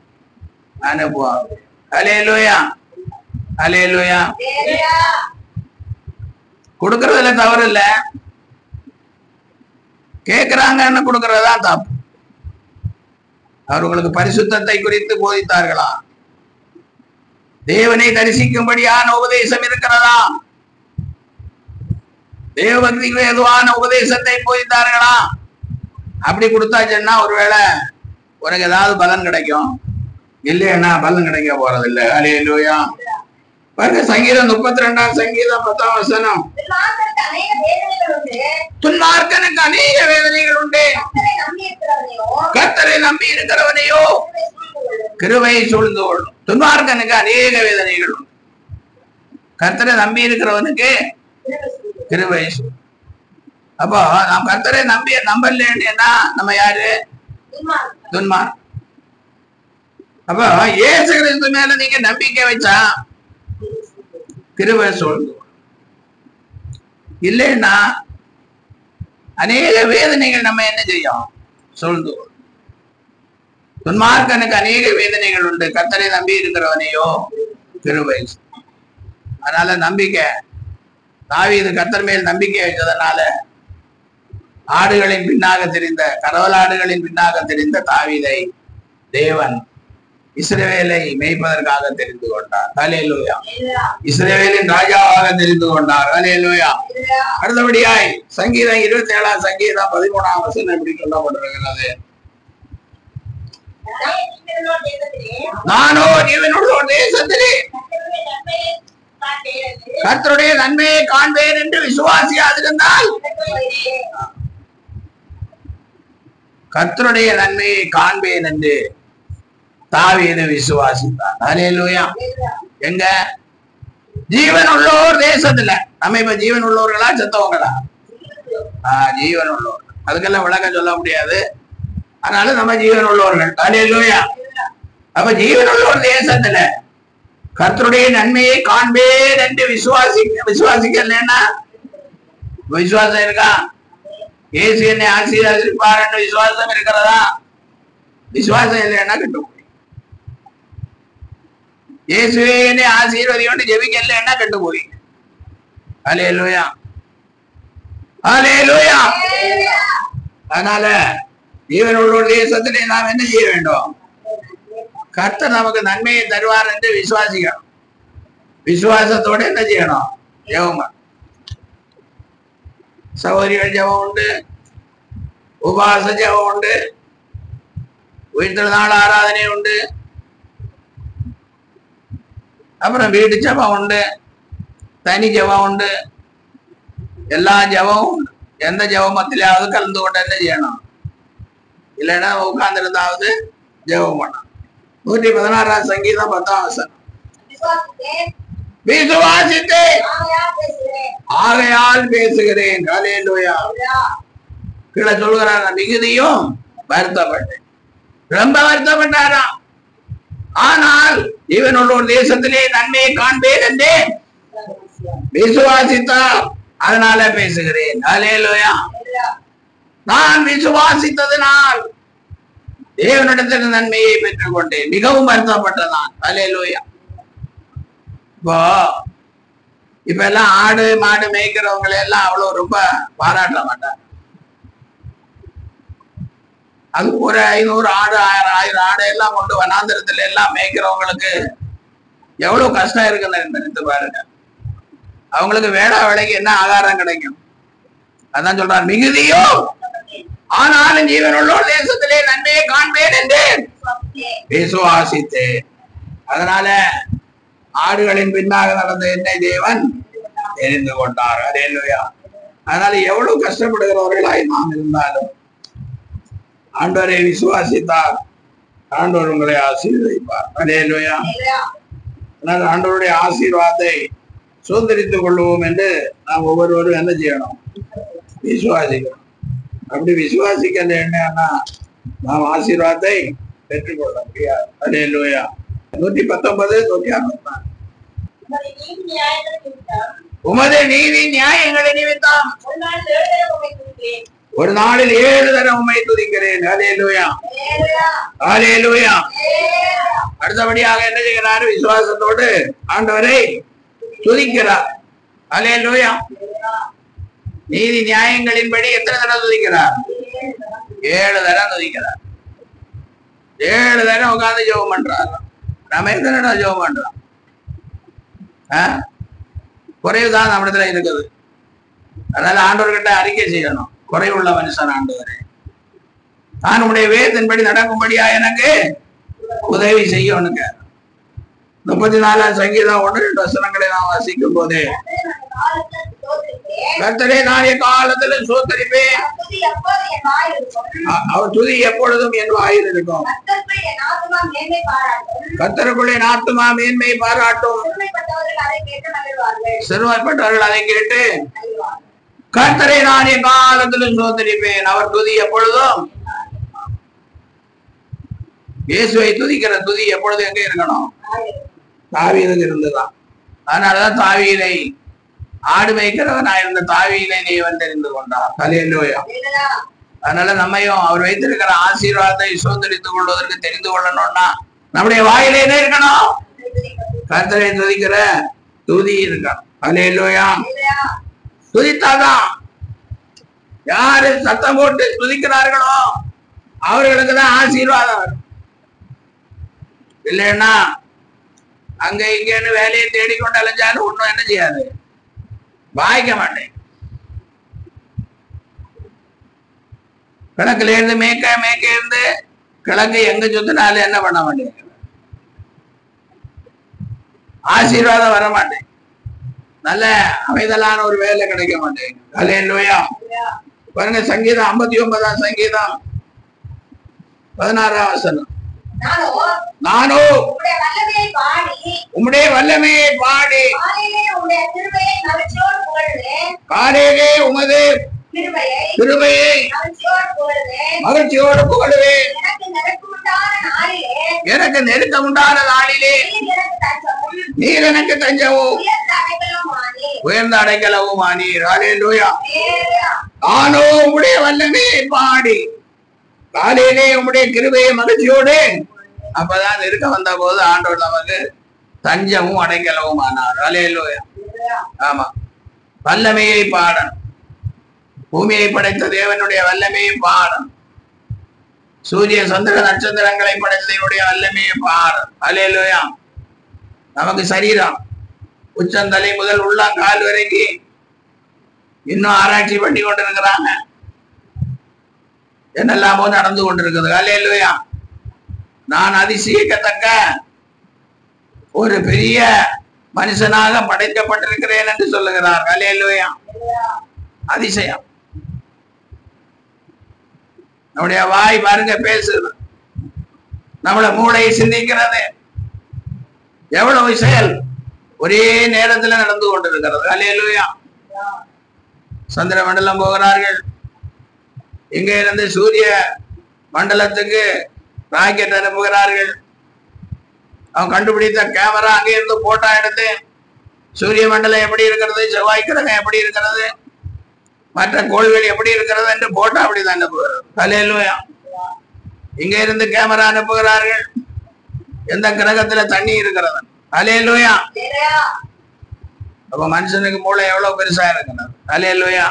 அனுப்புவோம். அல்லேலூயா. அல்லேலூயா. கொடுக்கறதுல தவறு இல்ல, கேட்கிறாங்கன்னு கொடுக்கறதா தப்பு. அவர் உங்களுக்கு பரிசுத்தத்தை குறித்து போதித்தார்களா? தேவனை தரிசிக்கும்படியான உபதேசம் இருக்கிறதா? தேவபக்திக்கு ஏதுவான உபதேசத்தை போதித்தார்களா? அப்படி கொடுத்தாச்சுன்னா ஒருவேளை உனக்கு ஏதாவது பலன் கிடைக்கும், இல்லையா பலன் கிடைக்க போறதில்லை. அல்லேலூயா. பாருங்க, சங்கீதம் 32 சங்கீதம் 10 வசனம். துன்மார்க்கனுக்கு அநேக வேதனைகள் உண்டு, கர்த்தரை நம்பி இருக்கிறவனையோ கிருபை சூழ்ந்து கொள்ளும். துன்மார்க்கனுக்கு அநேக வேதனைகள் உண்டு, கர்த்தரை நம்பி இருக்கிறவனுக்கு கிருபை சூழ்ந்து. அப்போ நாம் கர்த்தரை நம்பலன்னா நம்ம யாரு? துன்மார்க்கன். அப்போ இயேசு கிறிஸ்து மேல நீங்க நம்பிக்கை வச்சா கிருபை சூழ்ந்து, இல்லைன்னா அநேக வேதனைகள் நம்ம என்ன செய்யும்? சூழ்ந்து. துன்மார்க்கனுக்கு அநேக வேதனைகள் உண்டு, கர்த்தரை நம்பி இருக்கிறவனையோ கிருபை. அதனால நம்பிக்கை, தாவீது கர்த்தர் மேல் நம்பிக்கை வைத்ததனால ஆடுகளின் பின்னாக தெரிந்த, கடவுளாடுகளின் பின்னாக தெரிந்த தாவீதை தேவன் இஸ்ரவேலை மேய்ப்பதற்காக தெரிந்து கொண்டார். அல்லேலூயா. இஸ்ரவேலின் ராஜாவாக தெரிந்து கொண்டார். அல்லேலூயா. அடுத்தபடியாய் சங்கீதம் 27 சங்கீதம் 13 வசனம் எப்படி சொல்லப்பட்டிருக்கிறது? நானோ ஜீவனுள்ள தேசத்திலே கர்த்தருடைய நன்மையை காண்பேன் என்று விசுவாசியாதிருந்தால், கர்த்தருடைய நன்மையை காண்பேன் என்று தாவீது விசுவாசித்தார். அல்லேலூயா. எங்க? ஜீவன் உள்ளோர் தேசத்துல. நம்ம இப்ப ஜீவன் உள்ளவர்களா செத்தவங்களா? ஜீவன் உள்ளோர். அதுக்கெல்லாம் விளக்கம் சொல்ல முடியாது, அதனால நம்ம ஜீவன் உள்ளவர்கள். அல்லேலூயா. அப்ப ஜீவன் உள்ளோர் தேசத்துல கர்த்தருடைய நன்மையை காண்பேன் என்று விசுவாசிக்கலன்னா, விசுவாசம் இருக்கா? இயேசு என்னை ஆசீர்வதிப்பார் என்று விசுவாசம் இருக்கிறதா? விசுவாசம் இல்லைன்னா கெட்டு போய். இயேசுவே என்னை ஆசீர்வதியோடு ஜெபிக்கலன்னா கெட்டு போய். அல்லேலூயா. அல்லேலூயா. அதனால ஜீவனுள்ள தேசத்திலே நாம் என்ன செய்ய வேண்டும்? கர்த்தர் நமக்கு நன்மையை தருவார் என்று விசுவாசிக்கணும். விசுவாசத்தோட என்ன செய்யணும்? ஜெபம். சகோதரிகள் ஜெபம் உண்டு, உபவாச ஜெபம் உண்டு, உயிர்த்தெழுநாள் ஆராதனை உண்டு, அப்புறம் வீட்டு ஜெபம் உண்டு, தனி ஜெபம் உண்டு, எல்லா ஜெபமும் உண்டு. எந்த ஜெபமத்திலாவது கலந்து கொண்டு என்ன செய்யணும்? இல்லைன்னா உட்கார்ந்து இருந்தாவது ஜெபம் பண்ணணும். 116 சங்கீதம் 10 வசனம். விசுவாசித்தேன் ஆகையால் பேசுகிறேன். அல்லேலூயா. கீழே சொல்கிறாங்க, மிகுதியும் வருத்தப்பட்டேன். ரொம்ப வருத்தப்பட்டாராம். ஆனால் இவனோட ஒரு தேசத்திலே நன்மையை காண்பேன் என்று விசுவாசித்தார், அதனால பேசுகிறேன். அல்லேலூயா. நான் விசுவாசித்ததினால் தேவனிடத்தில் நன்மையை பெற்றுக் கொண்டேன், மிகவும் வருத்தப்பட்டதான். அல்லேலூயா. இப்ப எல்லாம் ஆடு மாடு மேய்க்கிறவங்களை எல்லாம் அவ்வளவு ரொம்ப பாராட்ட மாட்டாங்க. அது ஒரு 500 ஆடு 1000 ஆடு எல்லாம் கொண்டு வனாந்திரத்துல எல்லாம் மேய்க்கிறவங்களுக்கு எவ்வளவு கஷ்டம் இருக்குன்னு நினைத்து பாருங்க. அவங்களுக்கு வேளா வேலைக்கு என்ன ஆகாரம் கிடைக்கும்? அதான் சொல்றார், மிகுதியோ ஆனாலும் ஜீவனுள்ள தேசத்திலே நன்மையை காண்பேன் என்று விசுவாசித்தேன். அதனால ஆடுகளின் பின்னாக நடந்த என்னை தேவன் தெரிந்து கொண்டார். அல்லேலூயா. அதனால எவ்வளவு கஷ்டப்படுகிறவர்களாய் நாம் இருந்தாலும் ஆண்டவரை விசுவாசித்தார், ஆண்டவர் உங்களை ஆசீர்வதிப்பார். அல்லேலூயா. அதனால ஆண்டவருடைய ஆசீர்வாதத்தை சுதந்திரித்துக் கொள்வோம் என்று நாம் ஒவ்வொருவரும் என்ன செய்யணும்? விசுவாசிக்கணும். அப்படி விசுவாசிக்கின்ற என்னன்னா நாம் ஆசீர்வாதத்தை பெற்றுக்கொள்ள முடியாது. அல்லேலூயா. 119 164. உமது நீதி நியாயங்களை நிமித்தம் ஒரு நாளில் 7 தரம் உம்மை துதிக்கிறேன். அல்லேலூயா. அல்லேலூயா. அடுத்தபடியாக என்ன செய்கிறார்? விசுவாசத்தோடு ஆண்டவரை துதிக்கிறார். அல்லேலூயா. நீதி நியாயங்களின்படி எத்தனை தரம் துதிக்கிறார்? 7 தரம் துதிக்கிறார். 7 தரம் உட்கார்ந்து ஜெபம் பண்றார். நம்ம எத்தனை ஜெபம் பண்றோம்? குறைவுதான் நம்மிடத்துல இருக்குது. அதனால ஆண்டவர்கிட்ட அறிக்கை செய்யணும், குறைவுள்ள மனுஷன் ஆண்டவரே, நான் உடைய வேதத்தின்படி நடக்கும்படியா எனக்கு உதவி செய்யணுங்க. 34 சங்கீதம் 1-2 வசனங்களை நாம் வாசிக்கும் போது, கர்த்தரே நான் எக்காலத்துல சோத்தரிப்பேன், அவர் துதி எப்பொழுதும் என் வாயில் இருக்கும். கர்த்தருக்குள்ளே என் ஆத்துமா மேன்மை பாராட்டும், சிறுமைப்பட்டவர்கள் அதை கேட்டு கர்த்தரை நான் எக்காலத்திலும் சோத்தரிப்பேன், அவர் துதி எப்பொழுதும். இயேசுவை துதிக்கிற துதி எப்பொழுதும் எங்க இருக்கணும்? தாவீதுக்கு இருந்துதான். அதனாலதான் தாவீதை ஆடு மேய்க்கிறவனா இருந்த தாவீதை தேவன் தெரிந்து கொண்டார். அல்லேலூயா. அதனால நம்மையும் அவர் வைத்திருக்கிற ஆசீர்வாதத்தை சுதந்திரித்துக் கொள்வதற்கு தெரிந்து கொள்ளணும்னா நம்முடைய வாயில என்ன இருக்கணும்? கர்த்தரை துதிக்கிற துதி இருக்கணும். அல்லேலூயா. துதித்தாதான் யாரு சத்தம் போட்டு துதிக்கிறார்களோ அவர்களுக்கு தான் ஆசீர்வாதம் வரும். இல்லைன்னா அங்க இங்கன்னு வேலையை தேடிக்கொண்டு அலைஞ்சாலும் ஒன்னும் என்ன செய்யாது, வாய்க்க மாட்டேன். கிழக்குல இருந்து மேற்க இருந்து கிழக்கு எங்க சுத்தினாலும் என்ன பண்ண மாட்டேங்க, ஆசீர்வாதம் வர மாட்டேன், நல்ல அமைதலான ஒரு வேலை கிடைக்க மாட்டேங்க. அல்லேலூயா. பாருங்க, சங்கீதம் 59 சங்கீதம் 16 வசனம். நானோ உம்முடைய வல்லமையை பாடி காலையிலே உமது கிருபையை மகிழ்ச்சியோடு புகழுவேன். எனக்கு நெருக்கம் உண்டான நாளிலே நீர் எனக்கு தஞ்சமும் உயர்ந்த அடைக்கலவும் ஆனீர். அல்லேலூயா. நானோ உம்முடைய வல்லமையை பாடி காலையிலே உம்முடைய கிருபையை மகிழ்ச்சியோடு. அப்பதான் நெருக்க வந்த போது ஆண்டவர் நமக்கு தஞ்சமும் அடைக்கலவும் ஆனார். அல்லேலூயா. ஆமா, வல்லமையை பாடணும். பூமியை படைத்த தேவனுடைய வல்லமையை பாடணும். சூரிய சந்திர நட்சத்திரங்களை படைத்தவனுடைய வல்லமையை பாடணும். அல்லேலூயா. நமக்கு சரீரம் உச்சந்தலை முதல் உள்ளங்கால் வரைக்கும் இன்னும் ஆராய்ச்சி பண்ணி கொண்டிருக்கிறாங்க. என்னெல்லாமோ நடந்து கொண்டிருக்குது. அல்லேலூயா. நான் அதிசயிக்கத்தக்க ஒரு பெரிய மனுஷனாக படைக்கப்பட்டிருக்கிறேன் என்று சொல்லுகிறார். அல்லேலூயா. அதிசயம். நம்முடைய வாய் பாருங்க பேசுது, நம்மள மூளை சிந்திக்கிறது. எவ்வளவு செயல் ஒரே நேரத்தில் நடந்து கொண்டிருக்கிறது. அல்லேலூயா. சந்திர மண்டலம் போகிறார்கள், இங்க இருந்து சூரிய மண்டலத்துக்கு ராக்கெட் அனுப்புகிறார்கள். அவன் கண்டுபிடித்த கேமரா அங்கே இருந்து போட்டோ எடுத்து சூரிய மண்டலம் எப்படி இருக்கிறது, செவ்வாய் கிரகம் எப்படி இருக்கிறது, மற்ற கோள்கள் எப்படி இருக்கிறது என்று போட்டோ அப்படிதான் அனுப்புகிறது. அல்லேலூயா. இங்க இருந்து கேமரா அனுப்புகிறார்கள், எந்த கிரகத்துல தண்ணி இருக்கிறது. அல்லேலூயா. அப்ப மனுஷனுக்கு மூளை எவ்வளவு பெருசா இருக்கிறது. அல்லேலூயா.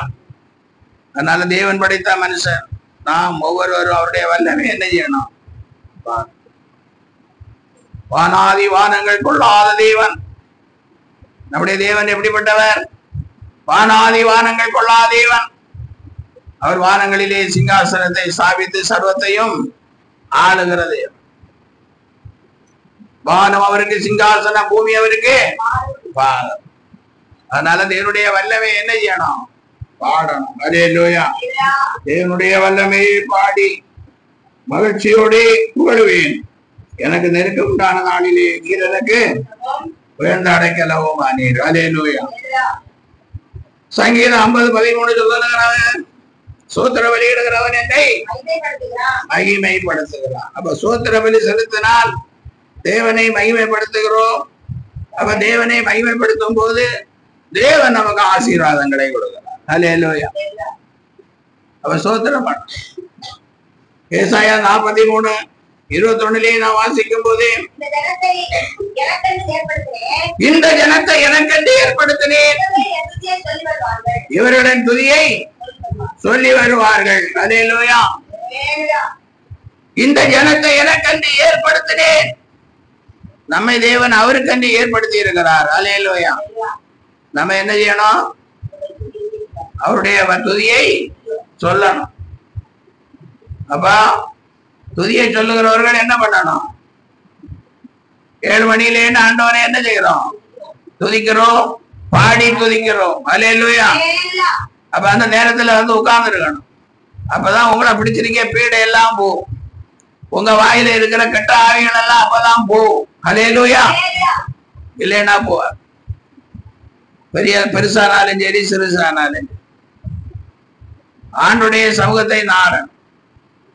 அதனால தேவன் படைத்த மனுஷன் நாம் ஒவ்வொருவரும் அவருடைய வல்லமை என்ன செய்யணும்? வானாதி வானங்கள் கொள்ளாத தேவன். நம்முடைய தேவன் எப்படிப்பட்டவர்? வானாதி வானங்கள் கொள்ளாத தேவன். அவர் வானங்களிலே சிங்காசனத்தை ஸ்தாபித்து சர்வத்தையும் ஆளுகிற தேவன். வானம் அவருக்கு சிங்காசனம், பூமி அவருக்கு பாதம். அதனால தேவனுடைய வல்லமை என்ன செய்யணும்? பாடணும். அல்லேலூயா. தேவனுடைய வல்லமையை பாடி மகிழ்ச்சியோடு புகழுவேன். எனக்கு நெருக்கம் உண்டான நாளிலே நீர் எனக்கு உயர்ந்த அடைக்கலவும் ஆனீர். அல்லேலூயா. சங்கீதம் 50:13 சொல்லுகிறவன் சோத்திர பலியிடுகிறவன் என்னை மகிமைப்படுத்துகிறான். அப்ப சோத்திர பலி செலுத்தினால் தேவனை மகிமைப்படுத்துகிறோம். அப்ப தேவனை மகிமைப்படுத்தும் போது தேவன் நமக்கு ஆசீர்வாதங்களை கொடுக்கிறார். அல்லேலூயா. அப்ப சோத்திரம் பண்ண ஏசாயா 43:21 நான் வாசிக்கும் போது, இந்த ஜனத்தை எனக்கென்று ஏற்படுத்தினேன், இவருடன் துதியை சொல்லி வருவார்கள். அல்லேலூயா. இந்த ஜனத்தை எனக்கென்று ஏற்படுத்தினேன். நம்மை தேவன் அவருக்கென்று ஏற்படுத்தி இருக்கிறார். அல்லேலூயா. நம்ம என்ன செய்யணும்? அவருடைய துதியை சொல்லணும். அப்ப துதியை சொல்லுகிறவர்கள் என்ன பண்ணணும்? 7 மணியிலே ஆண்டவனை என்ன செய்கிறோம்? துதிக்கிறோம், பாடி துதிக்கிறோம். அல்லேலூயா. அப்ப அந்த நேரத்துல உட்கார்ந்து இருக்கணும். அப்பதான் உங்களை பிடிச்சிருக்க பீடை எல்லாம் போகும். உங்க வாயில இருக்கிற கெட்ட ஆவிகள் எல்லாம் அப்பதான் போகும். அல்லேலூயா. இல்லைன்னா போவார். பெருசானாலும் சரி, சிறுசானாலும் ஆண்டுடைய சமூகத்தை நாடணும்.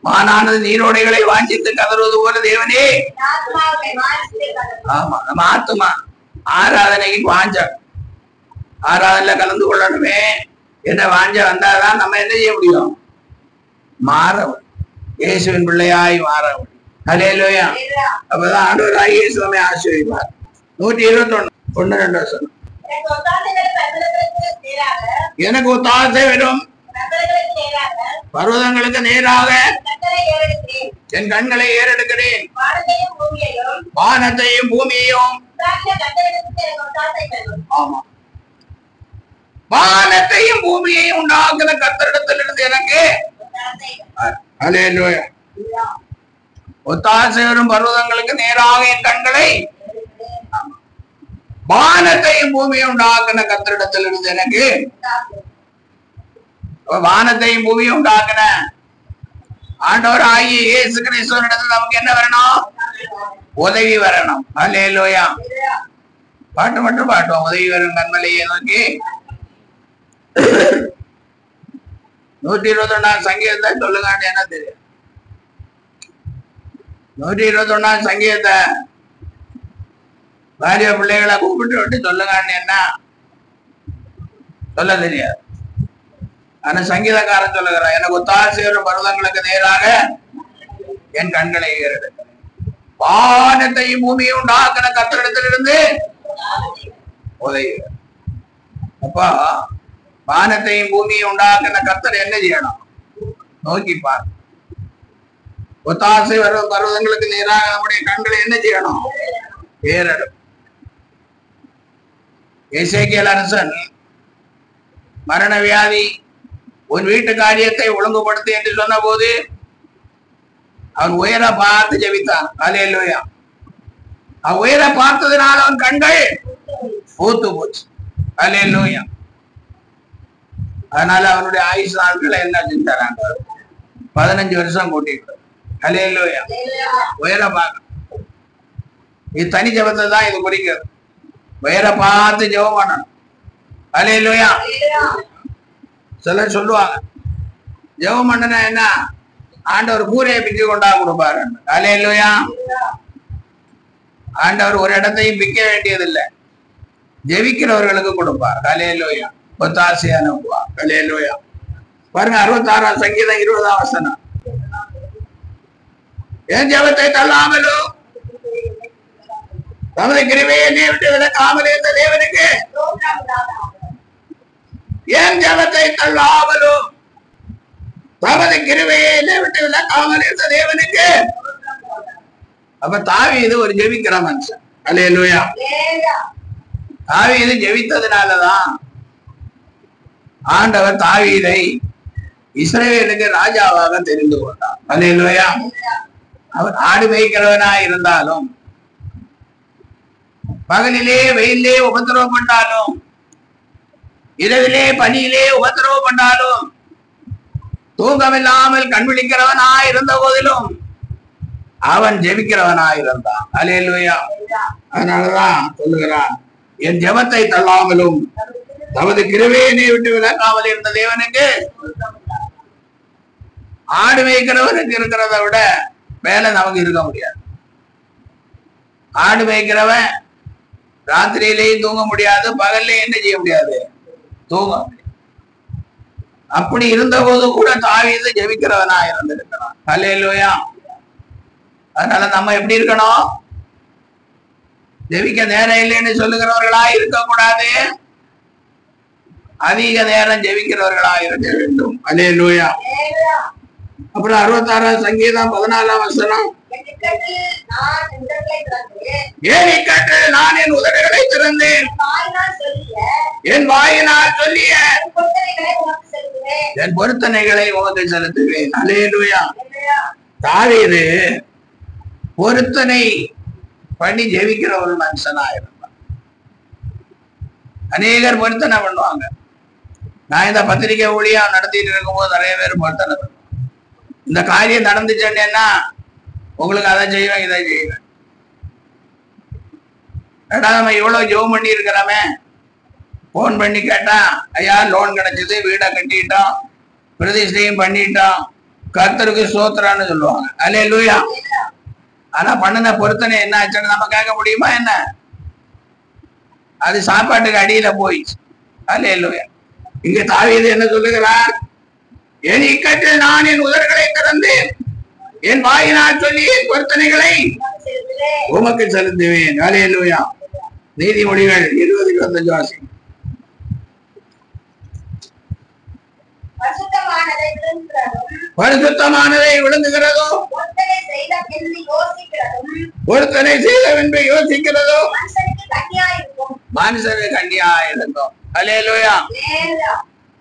மானானது நீரோடைகளை வாஞ்சித்து கதறுவது போல தேவனே. ஆமா, நம்ம ஆத்துமா ஆராதனைக்கு வாஞ்ச, ஆராதனையில கலந்து கொள்ளணுமே என்ன வாஞ்ச வந்தாதான் நம்ம என்ன செய்ய முடியும்? மாறவும், இயேசுவின் பிள்ளையாய் மாறவும். அல்லேலூயா. அப்பதான் ஆண்டவராகிய இயேசு நம்மை ஆசீர்வதிப்பார். 121:1-2 வசனம். எனக்கு ஒத்தாசை வரும், பர்வதங்களுக்கு நேராக என் கண்களை ஏறெடுக்கிறேன், வானத்தையும் பூமியையும். ஆமா, வானத்தையும் பூமியையும் உண்டாக்குற கர்த்தரிடத்திலிருந்து எனக்கு அல்லேலூயா. ஒத்தாசை வரும், பர்வதங்களுக்கு நேராக என் கண்களை, வானத்தையும் பூமியை உண்டாக்குன கர்த்தரிடத்திலிருந்து எனக்கு. வானத்தையும் பூமியை உண்டாக்குன ஆண்டவர் ஆகிய இயேசு கிறிஸ்துவினிடத்தில் நமக்கு என்ன வரணும்? உதவி வரணும். அல்லேலூயா. பாட்டு மட்டும் பாட்டுவோம். உதவி வரும் கண்மலையை நோக்கி. 121 சங்கீதத்தை சொல்லுங்க. என்ன தெரியும்? 121 சங்கீதத்தை பாரிய பிள்ளைகளை கூப்பிட்டு விட்டு சொல்லுங்கன்னு என்ன சொல்ல தெரியாது. ஆனா சங்கீதக்காரன் சொல்லுகிறான், எனக்கு ஒத்தாசை வரும், பர்வதங்களுக்கு நேராக என் கண்களை ஏறெடுக்கிறேன், வானத்தையும் பூமியை உண்டாக்குன கர்த்தரிடத்திலிருந்து உதவி. அப்பா, வானத்தையும் பூமியை உண்டாக்குன கர்த்தர் என்ன செய்யணும்? நோக்கிப்பார். ஒத்தாசை வரும், பர்வதங்களுக்கு நேராக நம்முடைய கண்களை என்ன செய்யணும்? ஏறெடும். எசேக்கியேல் அரசன் மரண வியாதி, உன் வீட்டு காரியத்தை ஒழுங்குபடுத்து என்று சொன்ன போது அவன் உயர பார்த்து ஜெபித்தான். அல்லேலூயா. அவன் உயர பார்த்ததுனால அவன் கண்கள் பூத்து போச்சு. அல்லேலூயா. அதனால அவனுடைய ஆயுசு நாட்களை என்ன செஞ்சாராங்க? 15 வருஷம் கூட்டிட்டு. அல்லேலூயா. உயர பார்க்க, இது தனி ஜெபத்தை தான் இது குறிக்கிறது. உயர பார்த்து ஜெபம் பண்ணணும். அல்லேலூயா. சிலர் சொல்லுவாங்க, ஜெபம் பண்ணனா என்ன, ஆண்டவர் கூரையை பிக்க கொண்டா கொடுப்பாரு. அல்லேலூயா. ஆண்டவர் ஒரு இடத்தையும் பிக்க வேண்டியதில்லை, ஜெபிக்கிறவர்களுக்கு கொடுப்பார். அல்லேலூயா. ஒத்தாசையா நம்புவார். அல்லேலூயா. பாருங்க, 66 சங்கீதம் 20 வசனம். என் ஜெபத்தை தள்ளாமலும் தமது கிருபையை என்னை விட்டு விலக்காமல் இருந்த தேவனுக்கு என் ஜெபத்தை தள்ளாமலும் தமது கிருபையை என்னை விட்டு விலக்காமல் இருந்த தேவனுக்கு. அப்ப தாவீது ஒரு ஜெபிக்கிற மனுஷன். அல்லேலூயா. தாவீது ஜெபித்ததுனாலதான் ஆண்டவர் தாவீதை இஸ்ரவேலுக்கு ராஜாவாக தெரிந்து கொண்டார். அல்லேலூயா. அவர் ஆடு மேய்க்கிறவனா இருந்தாலும், பகலிலே வெயிலே உபத்திரவம் பண்ணாலும், இரவிலே பனியிலே உபத்திரவம் பண்ணாலும், தூக்கமில்லாமல் கண் விழிக்கிறவனா இருந்த போதிலும் அவன் ஜெபிக்கிறவனா இருந்தான். அல்லேலூயா. அதனாலதான் சொல்லுகிறான், என் ஜெபத்தை தள்ளாமலும் தமது கிருபையை விட்டு விலக்காமல் இருந்த தேவனுக்கு. ஆடு மேய்க்கிறவனுக்கு இருக்கிறத விட வேலை நமக்கு இருக்க முடியாது. ஆடு மேய்க்கிறவன் ராத்திரியிலேயும் தூங்க முடியாது, பகல்லையும் என்ன செய்ய முடியாது, தூங்க முடியாது. அப்படி இருந்த போது கூட தாவீது ஜெபிக்கிறவனா இருந்திருக்கிறான். அல்லேலூயா. அதனால நம்ம எப்படி இருக்கணும்? ஜெபிக்க நேரம் இல்லைன்னு சொல்லுகிறவர்களா இருக்கக்கூடாது, அதிக நேரம் ஜெபிக்கிறவர்களா இருக்க வேண்டும். அல்லேலூயா. அப்புறம் 66ஆம் சங்கீதம் 14ஆம் வசனம், ஏன் இக்கட்டில் நான் என் உதடுகளை திறந்தேன், என் வாயினால் சொல்லிய என் பொருத்தனைகளை உமக்கு செலுத்துவேன். அல்லேலூயா. தாவீது பொருத்தனை பண்ணி ஜெபிக்கிற ஒரு மனுஷனா இருந்தான். அநேகர் பொருத்தனை பண்ணுவாங்க. நான் இந்த பத்திரிகை ஊழியம் நடத்திட்டு இருக்கும்போது நிறைய பேர் பொருத்தனை பண்ணுவாங்க. இந்த காரியம் நடந்துச்சேன்னா உங்களுக்கு அதை செய்வேன், இதை செய்வேன். ஏடா நம்ம இவ்வளவு ஜெபம் பண்ணி இருக்கிறோமே, போன் பண்ணி கேட்டா, ஐயா லோன் கிடைச்சது, வீடை கட்டிட்டோம், பிரதிஷ்டையும் பண்ணிட்டோம், கர்த்தருக்கு ஸ்தோத்திரம்னு சொல்லுவாங்க. அல்லேலூயா. ஆனா பண்ணின பொருத்தனை என்ன ஆச்சுன்னு நம்ம கேட்க முடியுமா என்ன? அது சாப்பாட்டுக்கு அடியில போயிடுச்சு. அல்லேலூயா. இங்க தாவீது என்ன சொல்லுகிறார்? என் இக்கட்டில் நான் என் உதடுகளை திறந்தேன், என் வாயினால் சொல்லி என் பொருத்தனைகளை உமக்கு செலுத்துவேன். அல்லேலூயா. நீதிமொழிகள் 20:25 வாசி. பரிசுத்தமானதை விழுங்குகிறதோ, பொருத்தனை செய்த பின்பு யோசிக்கிறதோ மனுஷனுக்கு கண்ணியாயிருக்கும். அல்லேலூயா.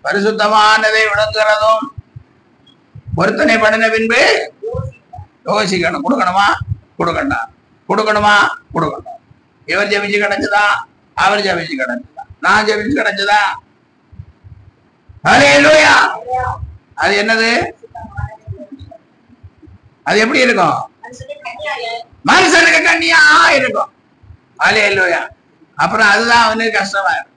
பரிசுத்தமானதை விழுங்குகிறதும் பொருத்தனை பண்ணின பின்பு யோசிக்கணும். கொடுக்கணுமா, கொடுக்கண்டா, கொடுக்கணுமா, கொடுக்கணும். இவர் ஜெபிச்சு கிடைச்சதா, அவர் ஜெபிச்சு கிடைச்சதா, நான் ஜெபிச்சு கிடைச்சதா? அல்லேலூயா. அது என்னது? அது எப்படி இருக்கும்? மனுஷனுக்கு கண்ணியா இருக்கும். அல்லேலூயா. அப்புறம் அதுதான் அவனுக்கு கஷ்டமா இருக்கும்.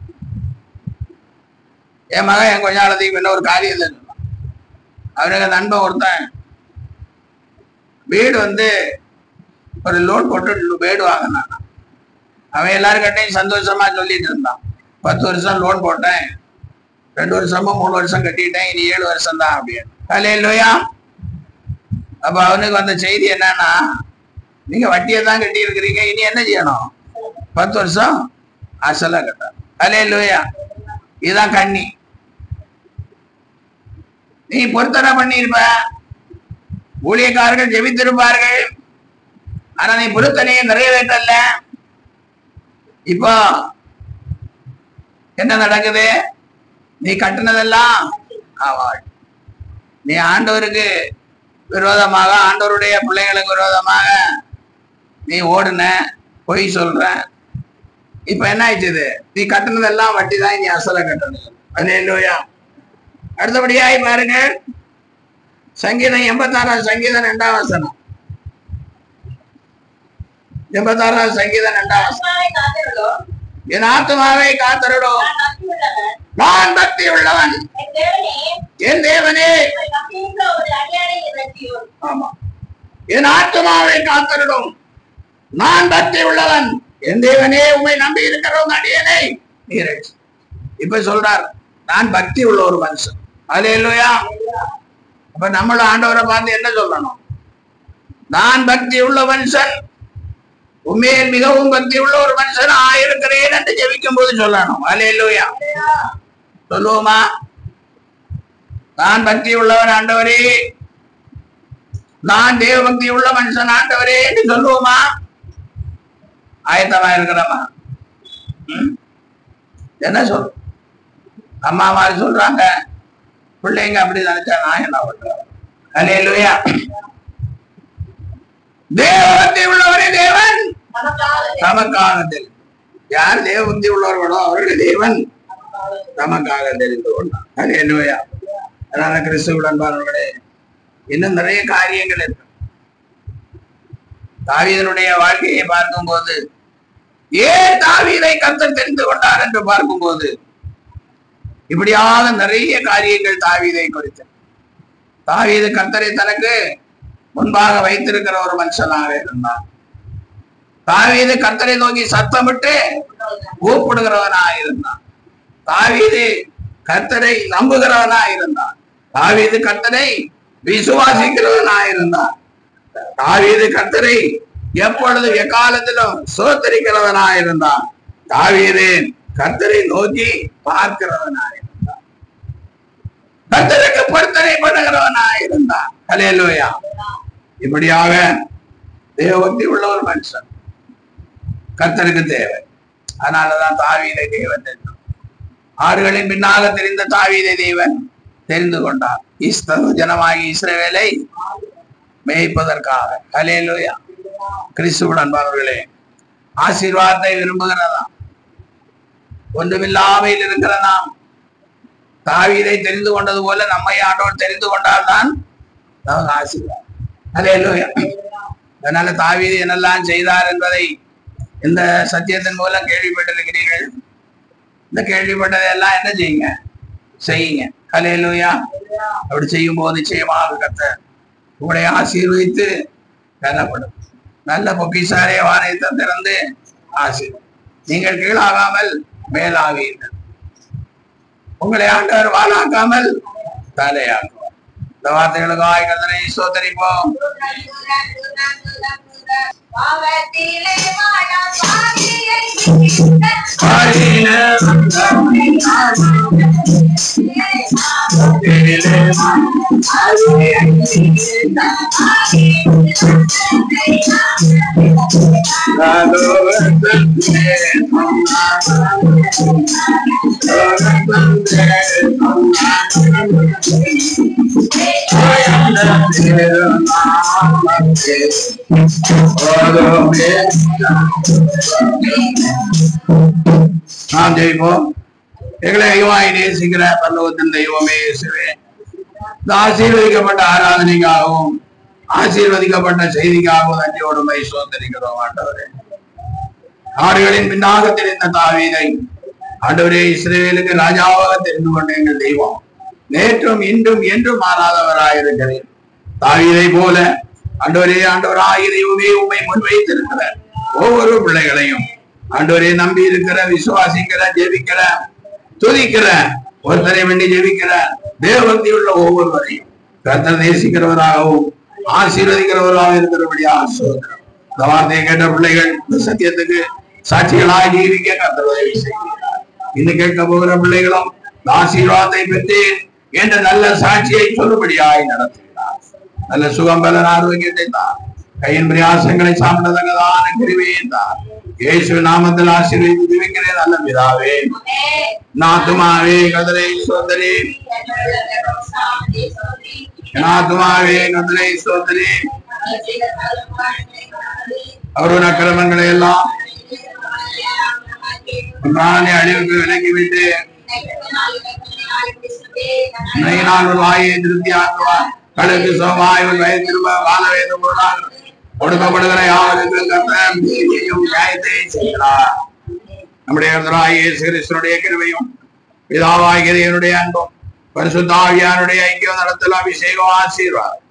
என் மகன் என் கொஞ்ச நாளத்துக்கு முன்ன ஒரு காரியம் சொன்னான். அவனுக்கு நண்பன் ஒருத்தன் வீடு ஒரு லோன் போட்டு வீடு வாங்கினான். அவன் எல்லாருக்கிட்டையும் சந்தோஷமா சொல்லிட்டு இருந்தான், 10 வருஷம் லோன் போட்டேன், 2 வருஷமோ 3 வருஷம் கட்டிட்டேன், இனி 7 வருஷம் தான் அப்படின்னு. அல்லேலூயா. அப்ப அவனுக்கு வந்த செய்தி என்னன்னா, நீங்க வட்டியை தான் கட்டி இருக்கிறீங்க, இனி என்ன செய்யணும்? 10 வருஷம் அசலா கட்ட. அல்லேலூயா. இதுதான் கண்ணி. நீ பொருத்தனை பண்ணிருப்ப, ஊழியக்காரர்கள் ஜெபித்திருப்பார்கள், ஆனா நீ பொருத்தனையை நிறைவேற்றல. இப்போ என்ன நடக்குது? நீ கட்டினதெல்லாம் ஆவாள். நீ ஆண்டவருக்கு விரோதமாக, ஆண்டவருடைய பிள்ளைகளுக்கு விரோதமாக நீ ஓடுன, பொய் சொல்ற. இப்ப என்ன ஆயிடுச்சு? நீ கட்டினதெல்லாம் வட்டி தான், நீ அசல கட்டணும். அல்லேலூயா. அடுத்தபடியாய் பாருங்க, சங்கீதம் 86ஆம் சங்கீதம் 2ஆம் வசனம். 86ஆம் சங்கீதம் 2ஆம் வசனம். என் ஆத்துமாவை காத்தருளோ, நான் பக்தி உள்ளவன், என் தேவனே. ஆமா, என் ஆத்துமாவை காத்தருளும், நான் பக்தி உள்ளவன், என் தேவனே, உண்மை நம்பி இருக்கிறவங்க அடியனை நீரை. இப்ப சொல்றார், நான் பக்தி உள்ள ஒரு மனுஷன். அல்லேலூயா. அப்ப நம்மள ஆண்டவரை பார்த்து என்ன சொல்லணும்? நான் பக்தி உள்ள மனுஷன், உண்மையில் மிகவும் பக்தி உள்ள ஒரு மனுஷன் ஆயிருக்கிறேன் என்று ஜெபிக்கும் போது சொல்லணும். அல்லேலூயா. சொல்லுவோமா? நான் பக்தி உள்ளவன் ஆண்டவரே, நான் தேவ பக்தி உள்ள மனுஷன் ஆண்டவரே என்று சொல்லுவோமா? ஆயத்தமா இருக்கிறோமா? என்ன சொல் அம்மா மாதிரி சொல்றாங்க, பிள்ளைங்க அப்படி நினைச்சா நான் என்ன பண்றேன்? அல்லேலூயா. தேவபக்தி உள்ளவரே தேவன் தமக்காக தெரிந்து. யார் தேவபக்தி உள்ளவர்களோ அவர்கள் தேவன் தமக்காக தெரிந்து கொண்டார். அல்லேலூயா. அதனால கிறிஸ்துவுடன் பாருங்களே, இன்னும் நிறைய காரியங்கள் இருக்கு. தாவீதனுடைய வாழ்க்கையை பார்க்கும் போது, ஏன் தாவீதை கர்த்தர் தெரிந்து கொண்டார் என்று பார்க்கும் போது, இப்படியாக நிறைய காரியங்கள் தாவீதை குறித்து. தாவீது கர்த்தரை தனக்கு முன்பாக வைத்திருக்கிற ஒரு மனுஷனாக இருந்தான். தாவீது கர்த்தரை நோக்கி சத்தமிட்டு கூப்பிடுகிறவனாக இருந்தான். தாவீது கர்த்தரை நம்புகிறவனாக இருந்தான். தாவீது கர்த்தரை விசுவாசிக்கிறவனாக இருந்தான். தாவீது கர்த்தரை எப்பொழுது எக்காலத்திலும் சோத்தரிக்கிறவனாக இருந்தான். தாவீது கர்த்தரை நோக்கி பார்க்கிறவனாக இருந்தான். கர்த்தருக்கு பொருத்தனை பண்ணுகிறவனாக இருந்தான். அல்லேலூயா. இப்படியாக தேவபக்தி உள்ள ஒரு மனுஷன் கர்த்தருக்கு தேவை. அதனாலதான் தாவீதை தேவன் தெரிந்தார். ஆறுகளின் பின்னாக தெரிந்த தாவீதை தேவன் தெரிந்து கொண்டார். ஜனமாகி இஸ்ரவேலை மேய்ப்பதற்காக. அல்லேலூயா. கிறிஸ்துவுடன் அன்பானவர்களே, ஆசீர்வாதத்தை விரும்புகிறதா? ஒன்றுமில்லாமையில் இருக்கிற நாம் தாவீதை தெரிந்து கொண்டது போல நம்மை ஆண்டவர் தெரிந்து கொண்டால்தான் நமக்கு ஆசீர்வாதம். அல்லேலூயா. அதனால தாவீது என்னெல்லாம் செய்தார் என்பதை இந்த சத்தியத்தின் மூலம் கேள்விப்பட்டிருக்கிறீர்கள். இந்த கேள்விப்பட்டதை எல்லாம் என்ன செய்யுங்க? செய்யுங்க. அல்லேலூயா. அப்படி செய்யும் போது நிச்சயமாக கர்த்தர் உங்களை ஆசீர்வதித்து கனப்படும். நல்ல பொக்கிஷாரே வானத்தை திறந்து ஆசீர்வதிக்கும். நீங்கள் கீழாகாமல் மேலாவீர்கள். உங்களை ஆண்டவர் வாழாக்காமல் தலையாக்குவார். இந்த வார்த்தைகளுக்காக கர்த்தரை ஸ்தோத்திரிப்போம். நாம் ஜெயிப்போம். எங்களை ஐவாய் நேசிக்கிற பரலோகத்தின் தெய்வமே இயேசுவே, இந்த ஆசீர்வதிக்கப்பட்ட ஆராதனைக்காகவும் ஆசீர்வதிக்கப்பட்ட செய்திக்காகவும் நன்றியோடு மை சோதரிக்கிறோம். ஆண்டவரே, ஆடுகளின் பின்னாக தெரிந்த தாவீதை ஆண்டவரே இஸ்ரவேலுக்கு ராஜாவாக தெரிந்து கொண்ட எங்கள் தெய்வம், நேற்றும் இன்றும் என்றும் மாறாதவராயிருக்கிறேன். தாவீதை போல ஆண்டவரே, ஆண்டவராகிய தெய்வமே உம்மை முன்வைத்திருக்கிற ஒவ்வொரு பிள்ளைகளையும் ஆண்டவரே நம்பி இருக்கிற, விசுவாசிக்கிற, ஜெபிக்கிற, துதிக்கிற, ஒருத்தரை வேண்டி ஜெபிக்கிற தேவபக்தி உள்ள ஒவ்வொருவரையும் கர்த்தர் நேசிக்கிறவராகவும் ஆசீர்வதிக்கிறவராக இருக்கிறபடியாக சோதரம். இந்த வார்த்தையை கேட்ட பிள்ளைகள் இந்த சத்தியத்துக்கு சாட்சிகளாக ஜீவிக்க கர்த்தர் உதவி செய்கிறார். இன்னும் கேட்க போகிற பிள்ளைகளும் ஆசீர்வாதத்தை பெற்று என்ற நல்ல சாட்சியை சொல்லும்படியாய் நடத்துகிறார். நல்ல சுகம் பலன் ஆரோக்கியத்தை தான், கையின் பிரயாசங்களை சாப்பிட்டதற்கான கிருபையை தான் இயேசு நாமத்தில் ஆசீர்வதித்து ஜெபிக்கிறேன் நல்ல பிதாவே. நாத்துமாவே கர்த்தரை ஸ்தோத்திரி, நாத்துமாவே கர்த்தரை ஸ்தோத்திரி. அவருடைய அக்கிரமங்களை எல்லாம் அழிவுக்கு விலக்கிவிட்டு திருப்தியாக்குவார். கடலுக்கு சோமாய் வயது திரும்ப வாழ வேண்டும் பொருளாக கொடுக்கப்படுகிற யாவருக்கும் கர்த்தர் நீதியையும் நியாயத்தை செய்கிறார். நம்முடைய கிறிஸ்துவினுடைய கிருபையும் பிதாவாகிய தேவனுடைய அன்பும் பரிசுத்த ஆவியானுடைய ஐக்கியம் நடத்தல் அபிஷேகம் ஆசீர்வாதம்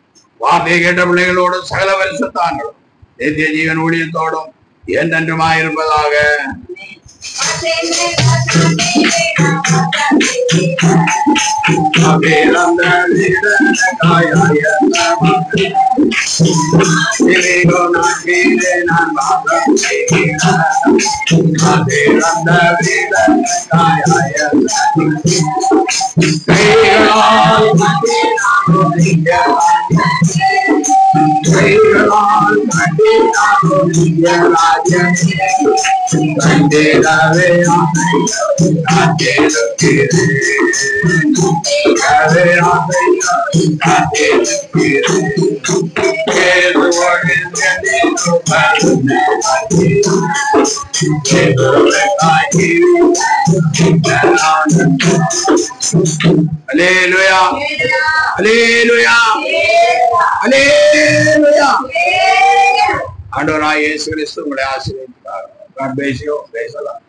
வார்த்தையை கேட்ட பிள்ளைகளோடு சகல பரிசுத்தாங்களும் நித்திய ஜீவன் ஊழியத்தோடும் என்றென்றுமாயிருப்பதாக. Hallelujah. Hallelujah. Hallelujah. ஆண்டவராகிய இயேசு கிறிஸ்து உங்களை ஆசீர்வதிப்பார். God bless you. Praise the Lord.